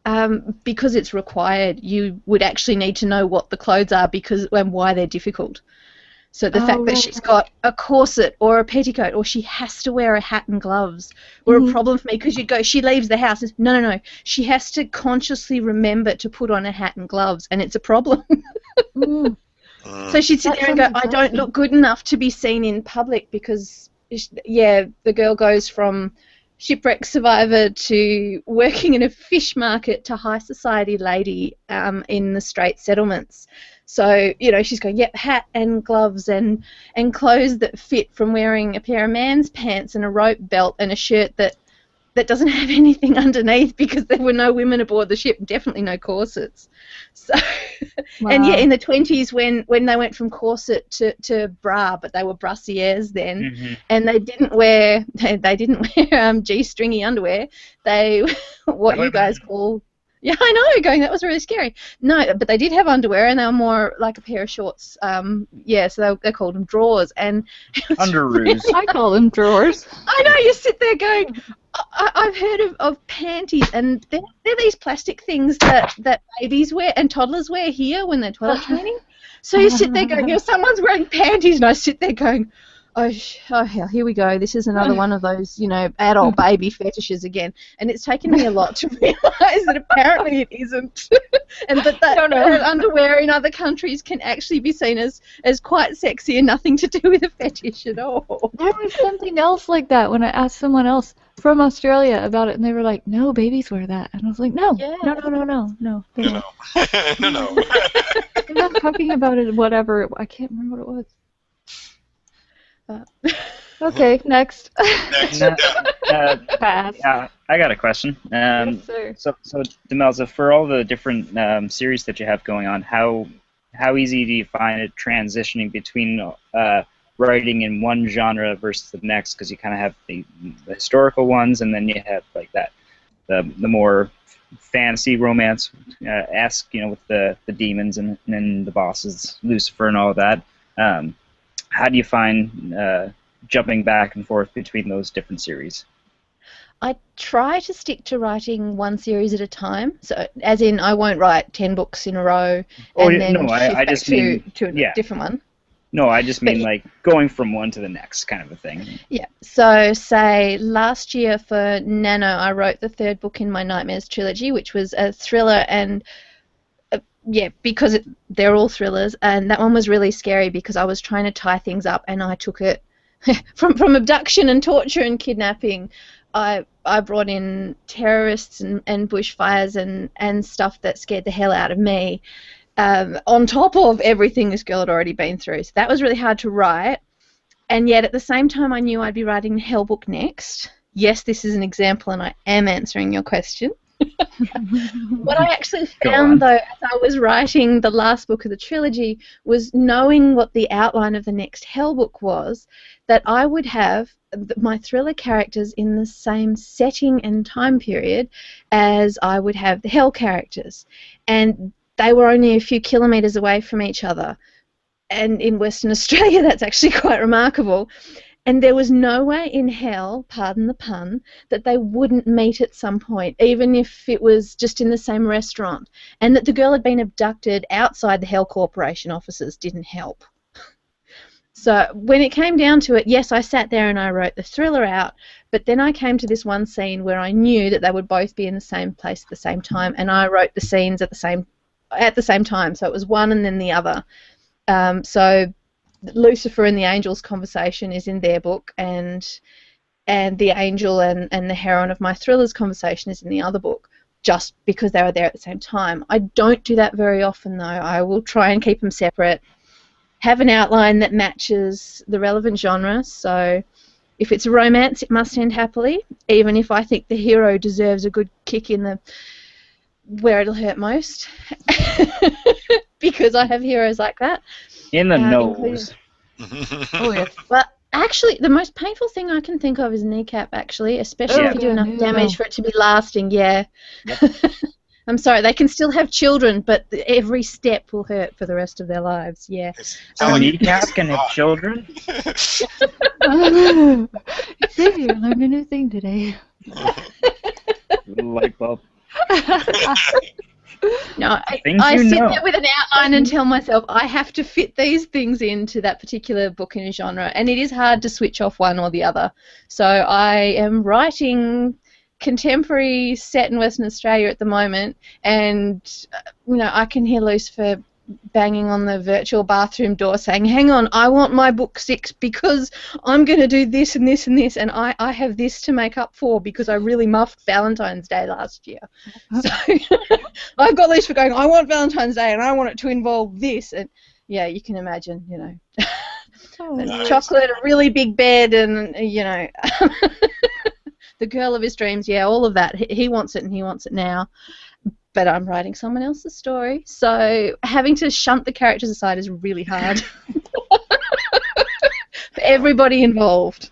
S2: it's required. You would actually need to know what the clothes are and why they're difficult. So the fact that she's got a corset or a petticoat, or she has to wear a hat and gloves, were a problem for me, because you'd go, she leaves the house. No. She has to consciously remember to put on a hat and gloves, and it's a problem. So she'd sit there and go, I don't look good enough to be seen in public, because, the girl goes from shipwreck survivor to working in a fish market to high society lady in the Straits settlements. So, she's going, hat and gloves and clothes that fit, from wearing a pair of man's pants and a rope belt and a shirt that doesn't have anything underneath, because there were no women aboard the ship, definitely no corsets. So, and in the 20s when they went from corset to bra, but they were brassieres then, and they didn't wear G-stringy underwear. They what you guys call. Yeah, I know, going, that was really scary. No, but they did have underwear, and they were more like a pair of shorts. So they called them drawers. And
S3: underoos.
S4: I call them drawers.
S2: I know, you sit there going, I've heard of panties, and they're these plastic things that babies wear and toddlers wear here when they're toilet training. So you sit there going, someone's wearing panties, and I sit there going, oh hell, here we go. This is another one of those, adult baby fetishes again. And it's taken me a lot to realise that apparently it isn't. And that underwear in other countries can actually be seen as quite sexy and nothing to do with a fetish at all.
S4: There was something else like that when I asked someone else from Australia about it, and they were like, no, babies wear that. And I was like, no.
S1: No.
S4: I'm not talking about it, whatever. I can't remember what it was. Okay, next. Pass.
S3: Yeah, I got a question.
S4: Yes, sir.
S3: So Demelza, for all the different series that you have going on, how easy do you find it transitioning between writing in one genre versus the next? Because you kind of have the historical ones, and then you have like the more fantasy romance esque, with the demons and the bosses, Lucifer and all of that. How do you find jumping back and forth between those different series?
S2: I try to stick to writing one series at a time. So, as in, I won't write 10 books in a row and then shift back to a different one.
S3: No, I just mean like going from one to the next kind of a thing.
S2: Yeah. So, say last year for Nano, I wrote the third book in my Nightmares trilogy, which was a thriller, and because they're all thrillers, and that one was really scary because I was trying to tie things up, and I took it from abduction and torture and kidnapping. I brought in terrorists and bushfires and stuff that scared the hell out of me, on top of everything this girl had already been through. So that was really hard to write, and yet at the same time I knew I'd be writing the Hell book next. Yes, this is an example, and I am answering your question. What I actually found, though, as I was writing the last book of the trilogy, was knowing what the outline of the next Hell book was, that I would have my thriller characters in the same setting and time period as I would have the Hell characters. And they were only a few kilometres away from each other. And in Western Australia, that's actually quite remarkable. And there was no way in hell, pardon the pun, that they wouldn't meet at some point, even if it was just in the same restaurant. And that the girl had been abducted outside the Hell Corporation offices didn't help. So when it came down to it, yes, I sat there and I wrote the thriller out, but then I came to this one scene where I knew that they would both be in the same place at the same time, and I wrote the scenes at the same time. So it was one and then the other. So Lucifer and the Angel's conversation is in their book, and the Angel and the heroine of my thriller's conversation is in the other book, just because they were there at the same time. I don't do that very often, though. I will try and keep them separate, have an outline that matches the relevant genre. So if it's a romance, it must end happily, even if I think the hero deserves a good kick in the where it'll hurt most, because I have heroes like that.
S3: In the nose.
S2: Oh, yeah. But actually, the most painful thing I can think of is kneecap, actually, especially if you do enough damage for it to be lasting, yeah. Yep. I'm sorry, they can still have children, but every step will hurt for the rest of their lives, yeah.
S3: Kneecap can have children?
S4: Xavier learned a new thing today.
S3: Light bulb.
S2: No, I sit there with an outline and tell myself I have to fit these things into that particular book in a genre, and it is hard to switch off one or the other. So I am writing contemporary set in Western Australia at the moment, and I can hear Lucifer banging on the virtual bathroom door saying, hang on, I want my book 6 because I'm going to do this and this and this, and I have this to make up for because I really muffed Valentine's Day last year. So I've got Lucifer going, I want Valentine's Day and I want it to involve this, and yeah, you can imagine,
S1: Nice.
S2: chocolate, a really big bed, and the girl of his dreams, yeah, all of that. He wants it, and he wants it now. But I'm writing someone else's story, so having to shunt the characters aside is really hard for everybody involved.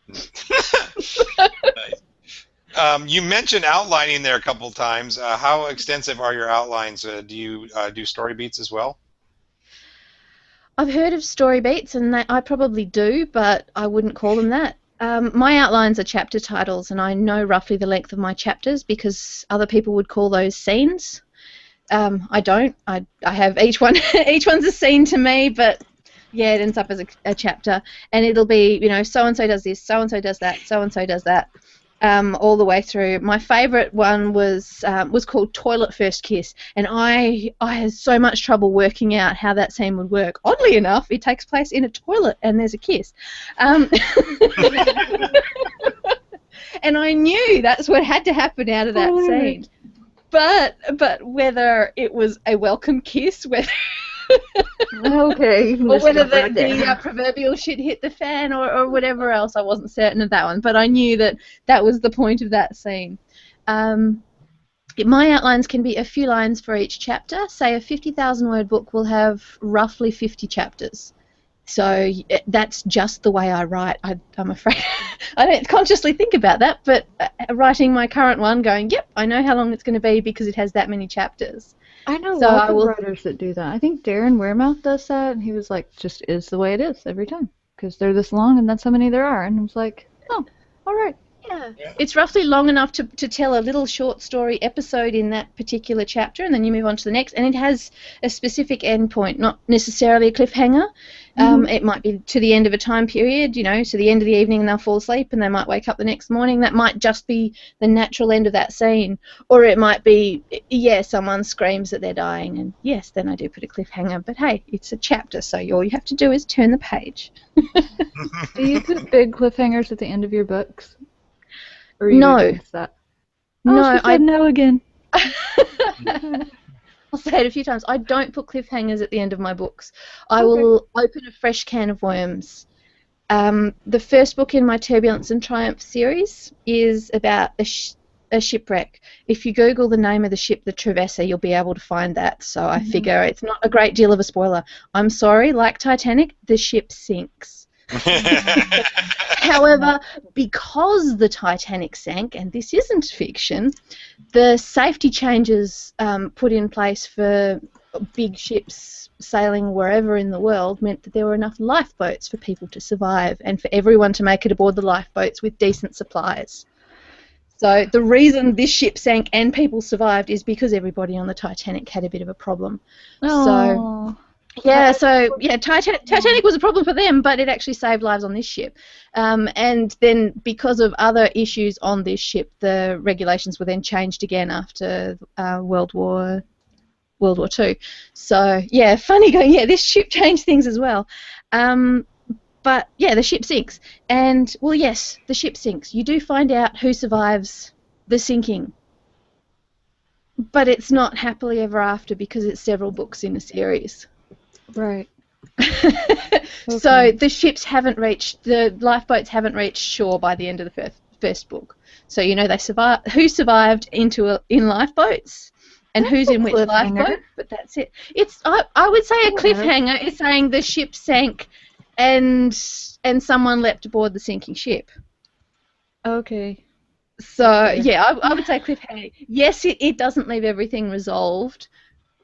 S1: Nice. You mentioned outlining there a couple times. How extensive are your outlines? Do you do story beats as well?
S2: I've heard of story beats, and I probably do, but I wouldn't call them that. My outlines are chapter titles, and I know roughly the length of my chapters because other people would call those scenes. I don't. I have each one. Each one's a scene to me, but yeah, it ends up as a chapter, and it'll be so and so does this, so and so does that, so and so does that, all the way through. My favourite one was called Toilet First Kiss, and I had so much trouble working out how that scene would work. Oddly enough, it takes place in a toilet and there's a kiss. And I knew that's what had to happen out of that scene. But whether it was a welcome kiss, whether
S4: okay,
S2: or whether the proverbial shit hit the fan or whatever else, I wasn't certain of that one. But I knew that was the point of that scene. My outlines can be a few lines for each chapter. Say a 50,000-word book will have roughly 50 chapters. So that's just the way I write. I'm afraid I don't consciously think about that, but writing my current one going, yep, I know how long it's going to be because it has that many chapters.
S4: I know lots of writers that do that. I think Darren Wearmouth does that, and he was like, just is the way it is every time because they're this long and that's how many there are. And I was like, oh, all right.
S2: Yeah. It's roughly long enough to tell a little short story episode in that particular chapter, and then you move on to the next, and it has a specific end point, not necessarily a cliffhanger. It might be to the end of a time period, to the end of the evening, and they'll fall asleep and they might wake up the next morning. That might just be the natural end of that scene. Or it might be, someone screams that they're dying, and yes, then I do put a cliffhanger. But hey, it's a chapter, so all you have to do is turn the page.
S4: Do you put big cliffhangers at the end of your books? Or
S2: no.
S4: That?
S2: No,
S4: I know again.
S2: I'll say it a few times. I don't put cliffhangers at the end of my books. I will open a fresh can of worms. The first book in my Turbulence and Triumph series is about a shipwreck. If you Google the name of the ship, the Trevessa, you'll be able to find that. So I figure it's not a great deal of a spoiler. I'm sorry, like Titanic, the ship sinks. However, because the Titanic sank, and this isn't fiction, the safety changes put in place for big ships sailing wherever in the world meant that there were enough lifeboats for people to survive and for everyone to make it aboard the lifeboats with decent supplies. So the reason this ship sank and people survived is because everybody on the Titanic had a bit of a problem.
S4: Oh.
S2: So Yeah, so yeah, Titanic was a problem for them, but it actually saved lives on this ship. And then because of other issues on this ship, the regulations were then changed again after World War Two. So yeah, funny going. Yeah, this ship changed things as well. But yeah, the ship sinks, and well, yes, the ship sinks. You do find out who survives the sinking, but it's not happily ever after because it's several books in a series.
S4: Right.
S2: So the lifeboats haven't reached shore by the end of the first book. So you know they survive. Who survived in lifeboats, and
S4: That's
S2: who's
S4: a
S2: in which
S4: cliffhanger.
S2: lifeboat? But that's it. It's I would say a cliffhanger is saying the ship sank, and someone leapt aboard the sinking ship.
S4: Okay.
S2: So yeah, I would say cliffhanger. Yes, it doesn't leave everything resolved.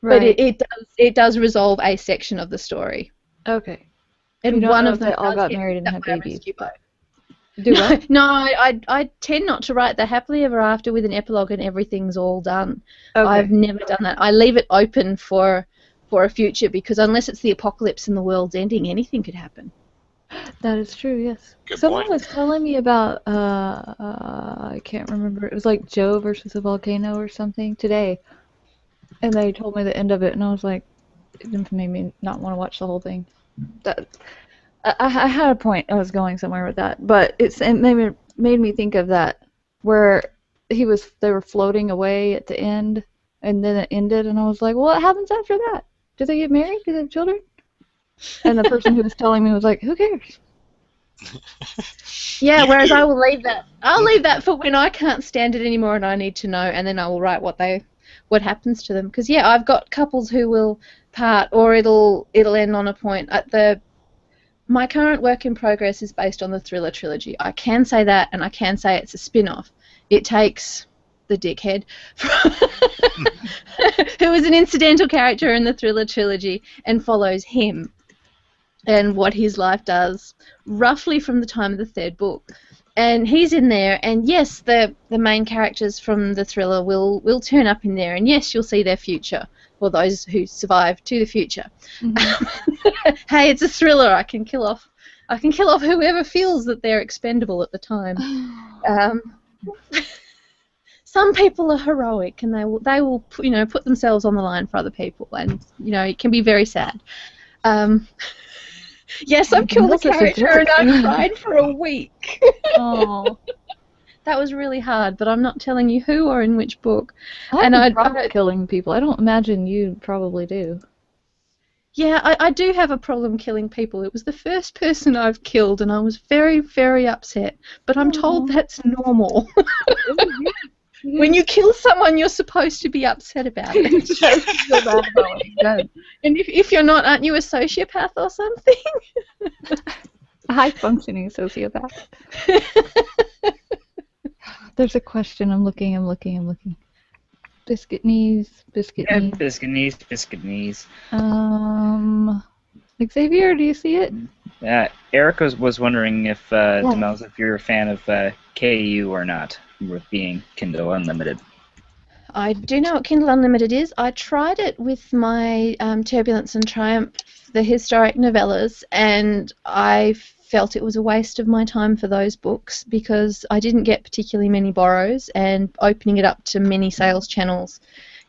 S4: Right.
S2: But it does resolve a section of the story.
S4: Okay.
S2: And
S4: You don't
S2: one
S4: know
S2: of
S4: if
S2: them
S4: they all
S2: does
S4: got
S2: get
S4: married and
S2: that
S4: had
S2: by a
S4: babies.
S2: rescue boat.
S4: Do what?
S2: No, I tend not to write the happily ever after with an epilogue and everything's all done.
S4: Okay.
S2: I've never done that. I leave it open for a future because unless it's the apocalypse and the world's ending, anything could happen.
S4: That is true, yes.
S1: Good
S4: Someone
S1: point.
S4: was telling me about, I can't remember, it was like Joe versus a volcano or something today. And they told me the end of it, and I was like, it made me not want to watch the whole thing. I had a point, I was going somewhere with that, but it made me think of that, where they were floating away at the end, and then it ended, and I was like, well, what happens after that? Do they get married? Do they have children? And the person who was telling me was like, who cares?
S2: Yeah, whereas I will leave that. I'll leave that for when I can't stand it anymore and I need to know, and then I will write what happens to them. Because yeah, I've got couples who will part, or it'll end on a point. My current work in progress is based on the Thriller trilogy. I can say that, and I can say it's a spin-off. It takes the dickhead, who is an incidental character in the Thriller trilogy, and follows him and what his life does, roughly from the time of the third book. And he's in there, and yes, the main characters from the Thriller will turn up in there, and yes, you'll see their future, or those who survive to the future. Mm-hmm. Hey, it's a thriller. I can kill off whoever feels that they're expendable at the time. Some people are heroic, and they will put themselves on the line for other people, and it can be very sad. Yes, I've killed a character and I've cried for a week.
S4: Oh.
S2: That was really hard, but I'm not telling you who or in which book.
S4: I have a problem killing people. I don't imagine you probably do.
S2: Yeah, I do have a problem killing people. It was the first person I've killed, and I was very, very upset. But I'm told that's normal. When you kill someone, you're supposed to be upset about it. And if you're not, aren't you a sociopath or something?
S4: A high-functioning sociopath. There's a question. I'm looking. Biscuit knees.
S3: Biscuit knees.
S4: Xavier, do you see it?
S3: Erica was wondering if, Demelza, if you're a fan of KU or not, with being Kindle Unlimited.
S2: I do know what Kindle Unlimited is. I tried it with my Turbulence and Triumph, the historic novellas, and I felt it was a waste of my time for those books because I didn't get particularly many borrows, and opening it up to many sales channels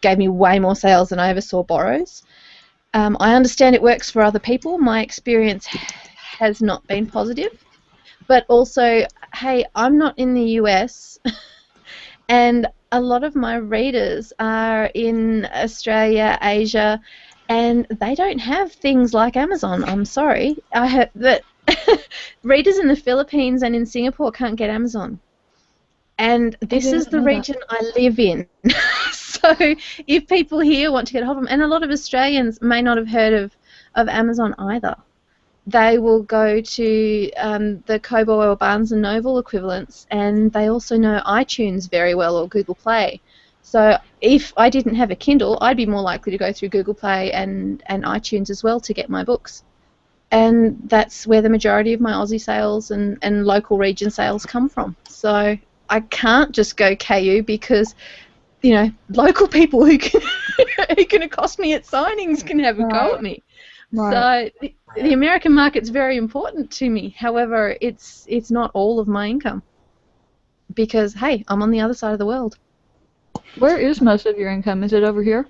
S2: gave me way more sales than I ever saw borrows. I understand it works for other people. My experience has not been positive. But also, hey, I'm not in the US, and a lot of my readers are in Australia, Asia, and they don't have things like Amazon. I'm sorry. I heard that readers in the Philippines and in Singapore can't get Amazon. And this is the region I live in. So if people here want to get a hold of them, and a lot of Australians may not have heard of Amazon either, they will go to the Kobo or Barnes & Noble equivalents, and they also know iTunes very well, or Google Play. So if I didn't have a Kindle, I'd be more likely to go through Google Play and iTunes as well to get my books. And that's where the majority of my Aussie sales and local region sales come from. So I can't just go KU because, local people who can accost me at signings can have a go at me. So the American market's very important to me. However, it's not all of my income because, hey, I'm on the other side of the world.
S4: Where is most of your income? Is it over here?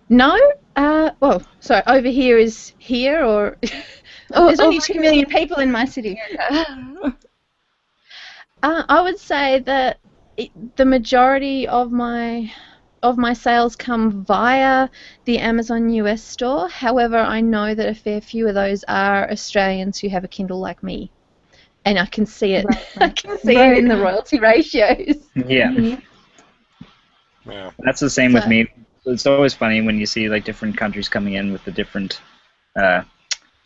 S2: No. Well, sorry, over here is here, or there's only 2 million people in my city. I would say that the majority of my sales come via the Amazon US store. However, I know that a fair few of those are Australians who have a Kindle like me, and I can see it. Right. I can see it in the royalty ratios.
S3: Yeah.
S1: Yeah.
S3: That's the same with me. It's always funny when you see like different countries coming in with the different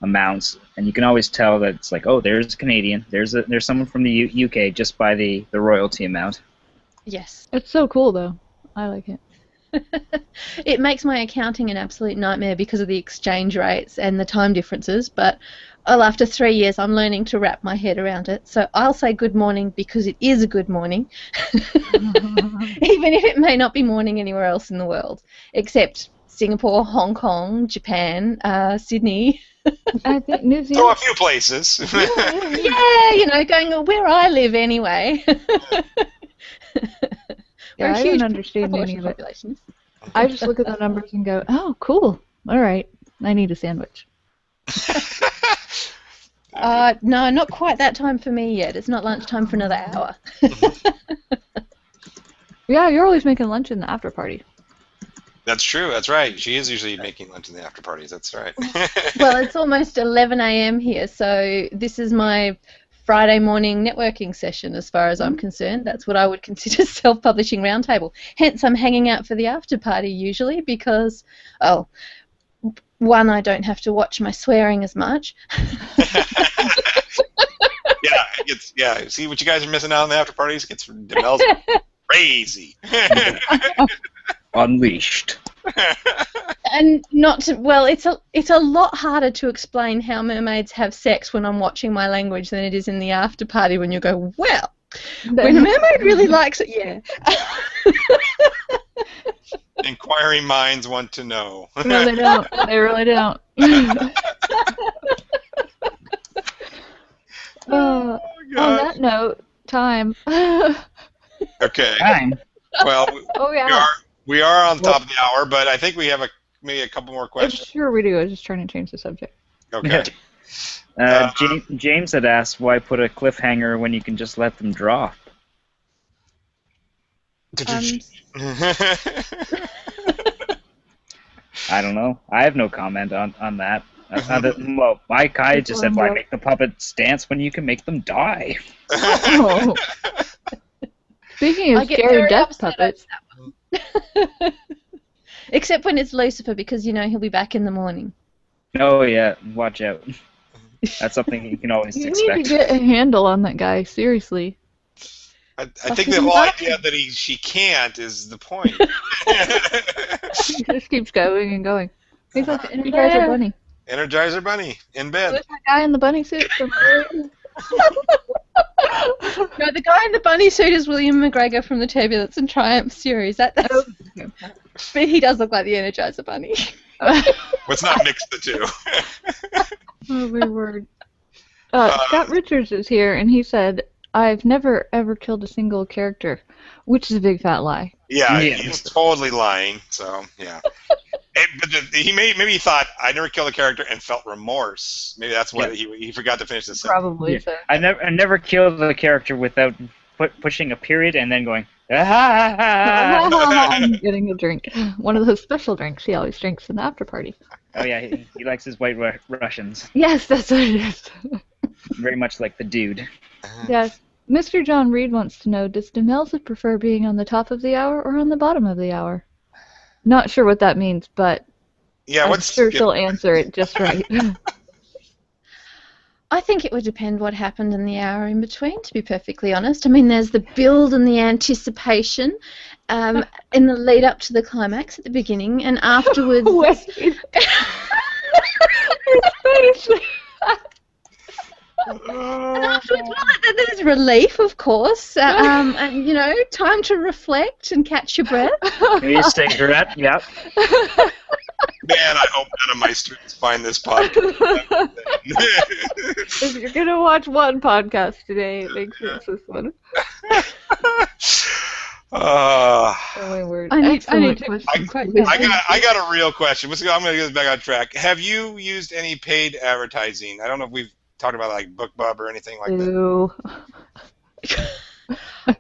S3: amounts, and you can always tell that it's like, oh, there's a Canadian, there's someone from the UK just by the royalty amount.
S2: Yes.
S4: It's so cool though. I like it.
S2: It makes my accounting an absolute nightmare because of the exchange rates and the time differences, but after 3 years I'm learning to wrap my head around it. So I'll say good morning because it is a good morning, even if it may not be morning anywhere else in the world, except Singapore, Hong Kong, Japan, Sydney.
S4: I think New Zealand.
S1: So a few places.
S2: Yeah, going where I live anyway.
S4: Yeah, I don't understand any of it. I just look at the numbers and go, oh, cool. All right. I need a sandwich.
S2: No, not quite that time for me yet. It's not lunchtime for another hour.
S4: Yeah, you're always making lunch in the after party.
S1: That's true. That's right. She is usually making lunch in the after parties. That's right.
S2: Well, it's almost 11 a.m. here, so this is my Friday morning networking session as far as I'm concerned. That's what I would consider self-publishing roundtable. Hence, I'm hanging out for the after party usually because, one, I don't have to watch my swearing as much.
S1: Yeah. See what you guys are missing out on the after parties? It gets Demelza crazy.
S3: Unleashed.
S2: And not to, well, it's a lot harder to explain how mermaids have sex when I'm watching my language than it is in the after party when you go, well, when a mermaid really likes it, yeah.
S1: Inquiring minds want to know.
S4: No, they don't. They really don't. On that note, time.
S1: Okay.
S3: Time.
S1: Well,
S4: yeah.
S1: we are on top of the hour, but I think we have maybe a couple more questions.
S4: Sure we do. I was just trying to change the subject.
S1: Okay.
S3: James had asked, why put a cliffhanger when you can just let them drop? I don't know. I have no comment on that. Well, my guy just said, why make the puppets dance when you can make them die?
S4: Oh. Speaking of scary death puppets.
S2: Except when it's Lucifer, because he'll be back in the morning.
S3: Oh yeah, watch out. That's something you can always expect.
S4: You need to get a handle on that guy, seriously.
S1: I think the whole idea that she can't is the point.
S4: He just keeps going and going. He's like the Energizer Bunny.
S1: Energizer Bunny in bed.
S4: There's that guy in the bunny suit from
S2: No, the guy in the bunny suit is William McGregor from the Turbulence and Triumph series. That's but he does look like the Energizer Bunny.
S1: Let's not mix the two.
S4: Oh my word. Scott Richards is here, and he said, I've never ever killed a single character, which is a big fat lie.
S1: Yeah, he's totally lying, so, yeah. Maybe he thought, I never killed a character and felt remorse. Maybe that's what he forgot to finish the sentence.
S4: Probably so.
S3: I never killed a character without pushing a period and then going,
S4: I'm getting a drink. One of those special drinks he always drinks in the after party.
S3: Oh yeah, he likes his white Russians.
S4: Yes, that's what it is.
S3: Very much like the dude.
S4: Yes. Mr. John Reed wants to know, does Demelza prefer being on the top of the hour or on the bottom of the hour? Not sure what that means, but I'm sure she'll answer it just right.
S2: I think it would depend what happened in the hour in between, to be perfectly honest. I mean, there's the build and the anticipation in the lead up to the climax at the beginning, and afterwards...
S4: Wait.
S2: And afterwards, there's relief, of course, and time to reflect and catch your breath.
S3: Maybe a cigarette, yep.
S1: Man, I hope none of my students find this podcast.
S4: If you're gonna watch one podcast today, it makes sense this one. Oh my word!
S2: I need
S4: questions.
S1: I got a real question. I'm going to get this back on track. Have you used any paid advertising? I don't know if we've talked about like BookBub or anything like that.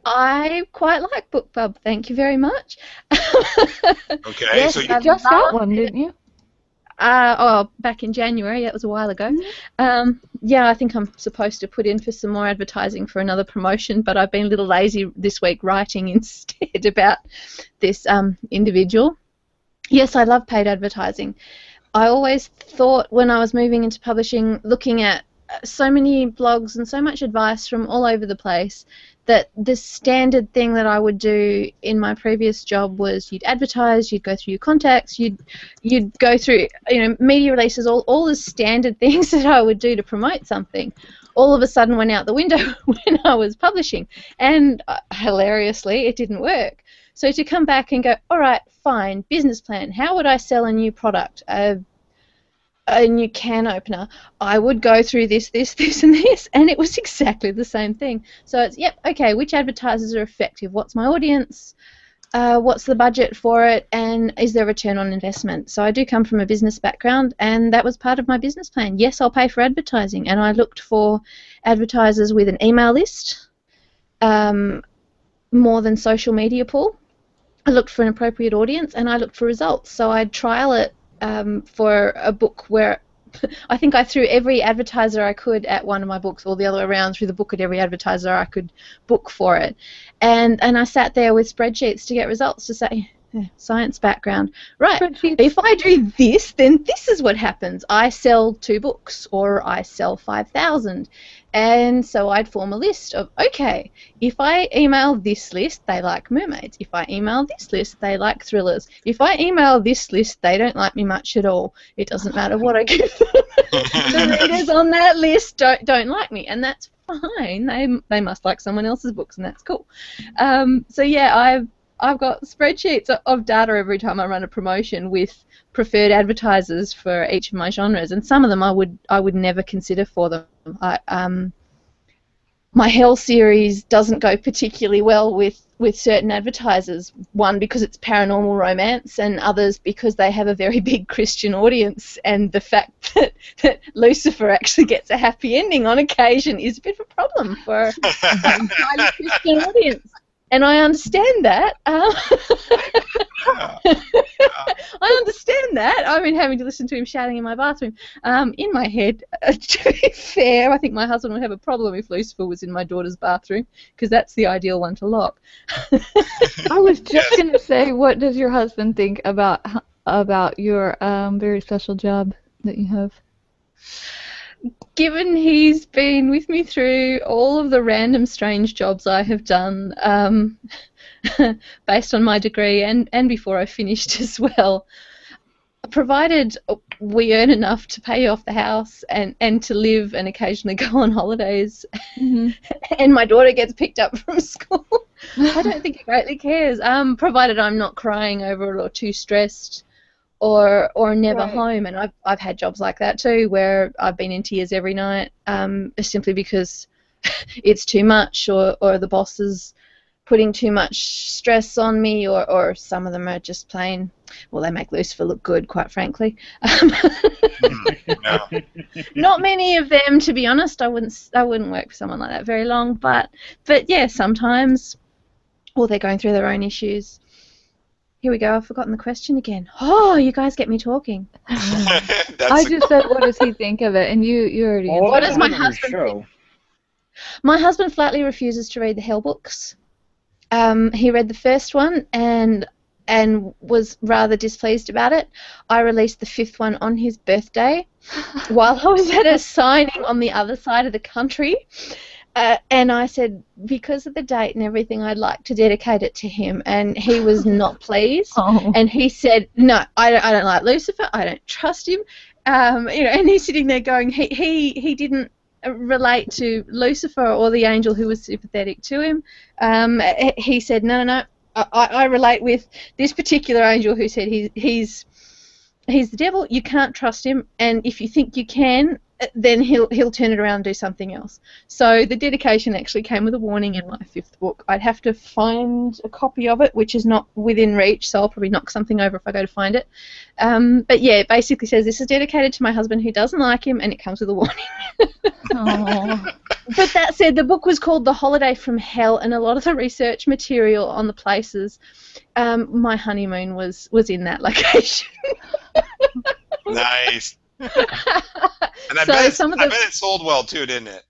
S2: I quite like BookBub. Thank you very much.
S1: Okay,
S2: yes,
S1: so you
S4: just got one, didn't you?
S2: Back in January. That was a while ago. Yeah, I think I'm supposed to put in for some more advertising for another promotion, but I've been a little lazy this week writing instead about this individual. Yes, I love paid advertising. I always thought when I was moving into publishing, looking at so many blogs and so much advice from all over the place, that the standard thing that I would do in my previous job was you'd advertise, you'd go through your contacts, you'd go through media releases, all the standard things that I would do to promote something, all of a sudden went out the window when I was publishing, and hilariously it didn't work. So to come back and go, all right, fine, business plan, how would I sell a new product, a new can opener? I would go through this, and this, and it was exactly the same thing. So it's, yep, okay, which advertisers are effective? What's my audience? What's the budget for it? And is there a return on investment? So I do come from a business background, and that was part of my business plan. Yes, I'll pay for advertising, and I looked for advertisers with an email list, more than social media pull. I looked for an appropriate audience, and I looked for results. So I'd trial it for a book where I think I threw every advertiser I could at one of my books, or the other way around, threw the book at every advertiser I could book for it. And I sat there with spreadsheets to get results to say, science background, right, if I do this, then this is what happens. I sell 2 books, or I sell 5,000. And so I'd form a list of, okay, if I email this list, they like mermaids. If I email this list, they like thrillers. If I email this list, they don't like me much at all. It doesn't matter what I give them. The readers on that list don't like me, and that's fine. They must like someone else's books, and that's cool. So yeah, I've got spreadsheets of data every time I run a promotion with preferred advertisers for each of my genres, and some of them I would never consider for them. My Hell series doesn't go particularly well with certain advertisers. One, because it's paranormal romance, and others because they have a very big Christian audience, and the fact that Lucifer actually gets a happy ending on occasion is a bit of a problem for a highly Christian audience. And I understand that. I understand that. I've been having to listen to him shouting in my bathroom. In my head, to be fair, I think my husband would have a problem if Lucifer was in my daughter's bathroom, because that's the ideal one to lock.
S4: I was just going to say, what does your husband think about your very special job that you have?
S2: Given he's been with me through all of the random strange jobs I have done, based on my degree and before I finished as well, provided we earn enough to pay off the house and to live and occasionally go on holidays, and my daughter gets picked up from school, I don't think he greatly cares, provided I'm not crying over it or too stressed or never home. And I've had jobs like that too, where I've been in tears every night, simply because it's too much, or the boss is putting too much stress on me, or some of them are just plain, well, they make Lucifer look good, quite frankly. Not many of them, to be honest. I wouldn't work for someone like that very long, but yeah, sometimes, or they're going through their own issues. Here we go, I've forgotten the question again. Oh, you guys get me talking.
S4: I just said, what does he think of it? And you already answered.
S2: What does my husband think? My husband flatly refuses to read the Hell books. He read the first one and was rather displeased about it. I released the 5th one on his birthday while I was at a signing on the other side of the country. And I said, because of the date and everything, I'd like to dedicate it to him. And he was not pleased. And he said, no, I don't like Lucifer. I don't trust him. And he's sitting there going, he didn't relate to Lucifer or the angel who was sympathetic to him. He said, no, I relate with this particular angel who said he's He's the devil. You can't trust him, and if you think you can, then he'll turn it around and do something else. So the dedication actually came with a warning in my 5th book. I'd have to find a copy of it, which is not within reach, so I'll probably knock something over if I go to find it. But yeah, it basically says this is dedicated to my husband who doesn't like him, and it comes with a warning.
S4: Aww.
S2: But that said, the book was called The Holiday from Hell, and a lot of the research material on the places, my honeymoon was in that location.
S1: Nice. And I
S2: So
S1: bet
S2: some of
S1: I
S2: the-
S1: bet it sold well too, didn't it?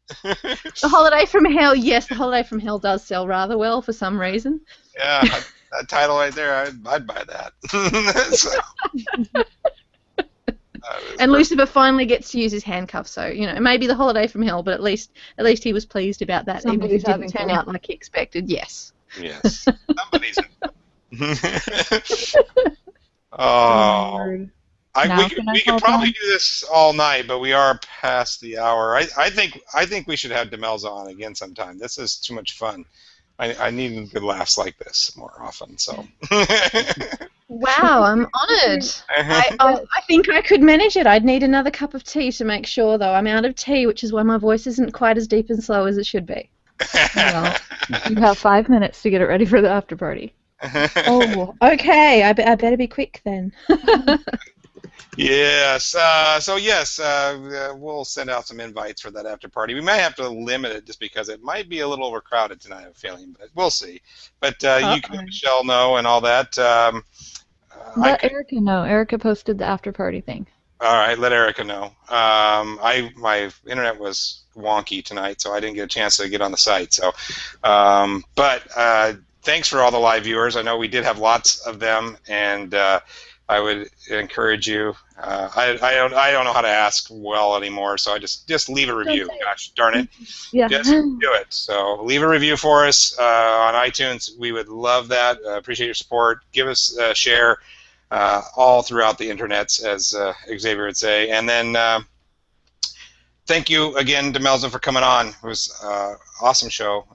S2: The Holiday from Hell, yes, The Holiday from Hell does sell rather well for some reason.
S1: Yeah, that title right there, I'd buy that. So,
S2: And Lucifer finally gets to use his handcuffs, so it may be The Holiday from Hell, but at least he was pleased about that, even if
S4: Somebody's
S2: it didn't
S4: having
S2: turn
S4: fun.
S2: out like he expected. Yes.
S1: yes, somebody's. Oh.
S4: Lord.
S1: We
S4: Now
S1: could,
S4: can I
S1: we could
S4: call
S1: probably
S4: time?
S1: do this all night, but we are past the hour. I think we should have Demelza on again sometime. This is too much fun. I need good laughs like this more often. So.
S2: Wow, I'm honoured. I think I could manage it. I'd need another cup of tea to make sure, though. I'm out of tea, which is why my voice isn't quite as deep and slow as it should be.
S4: Well, you have 5 minutes to get it ready for the after party.
S2: Oh, okay. I better be quick then.
S1: Yes. So yes, we'll send out some invites for that after party. We may have to limit it just because it might be a little overcrowded tonight. I have a feeling, but we'll see. But you can let Michelle know and all that.
S4: Let Erica know. Erica posted the after party thing.
S1: All right, let Erica know. My internet was wonky tonight, so I didn't get a chance to get on the site. So, but thanks for all the live viewers. I know we did have lots of them, and I would encourage you. I don't know how to ask well anymore, so I just leave a review. Gosh darn it,
S4: Yeah.
S1: just do it. So leave a review for us on iTunes. We would love that. Appreciate your support. Give us a share all throughout the internets, as Xavier would say. And then thank you again, Demelza, for coming on. It was an awesome show.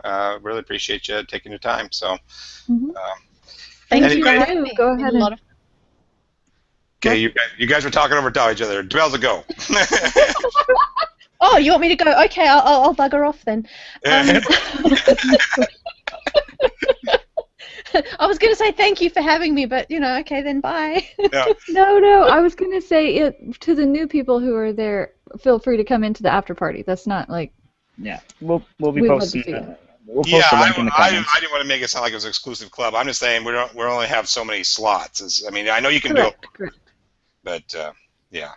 S1: Really appreciate you taking your time. So.
S2: Thank you.
S1: Anyway-
S2: For having me.
S4: Go
S2: It's been
S4: ahead
S2: a lot of
S1: Okay, you guys were talking over top each other. Demelza, go.
S2: Oh, you want me to go? Okay, I'll bugger off then. I was going to say thank you for having me, but okay then, bye.
S4: No. I was gonna say it to the new people who are there. Feel free to come into the after party. That's not like.
S3: Yeah, we'll be
S4: We'd love to
S3: posting.
S4: see it.
S3: We'll post
S1: Yeah,
S3: a link in the
S1: I
S3: comments.
S1: didn't want to make it sound like it was an exclusive club. I'm just saying we only have so many slots. I mean, I know you can do it,
S4: Correct.
S1: but yeah.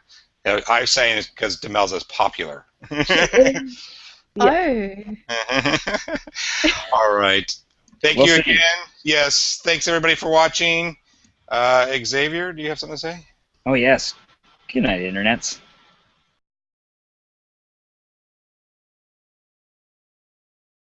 S1: I'm saying it's because Demelza is popular.
S2: Oh.
S1: All right. Thank
S3: We'll
S1: you
S3: see.
S1: again. Yes, thanks everybody for watching. Xavier, do you have something to say?
S3: Oh yes. Good night, internets.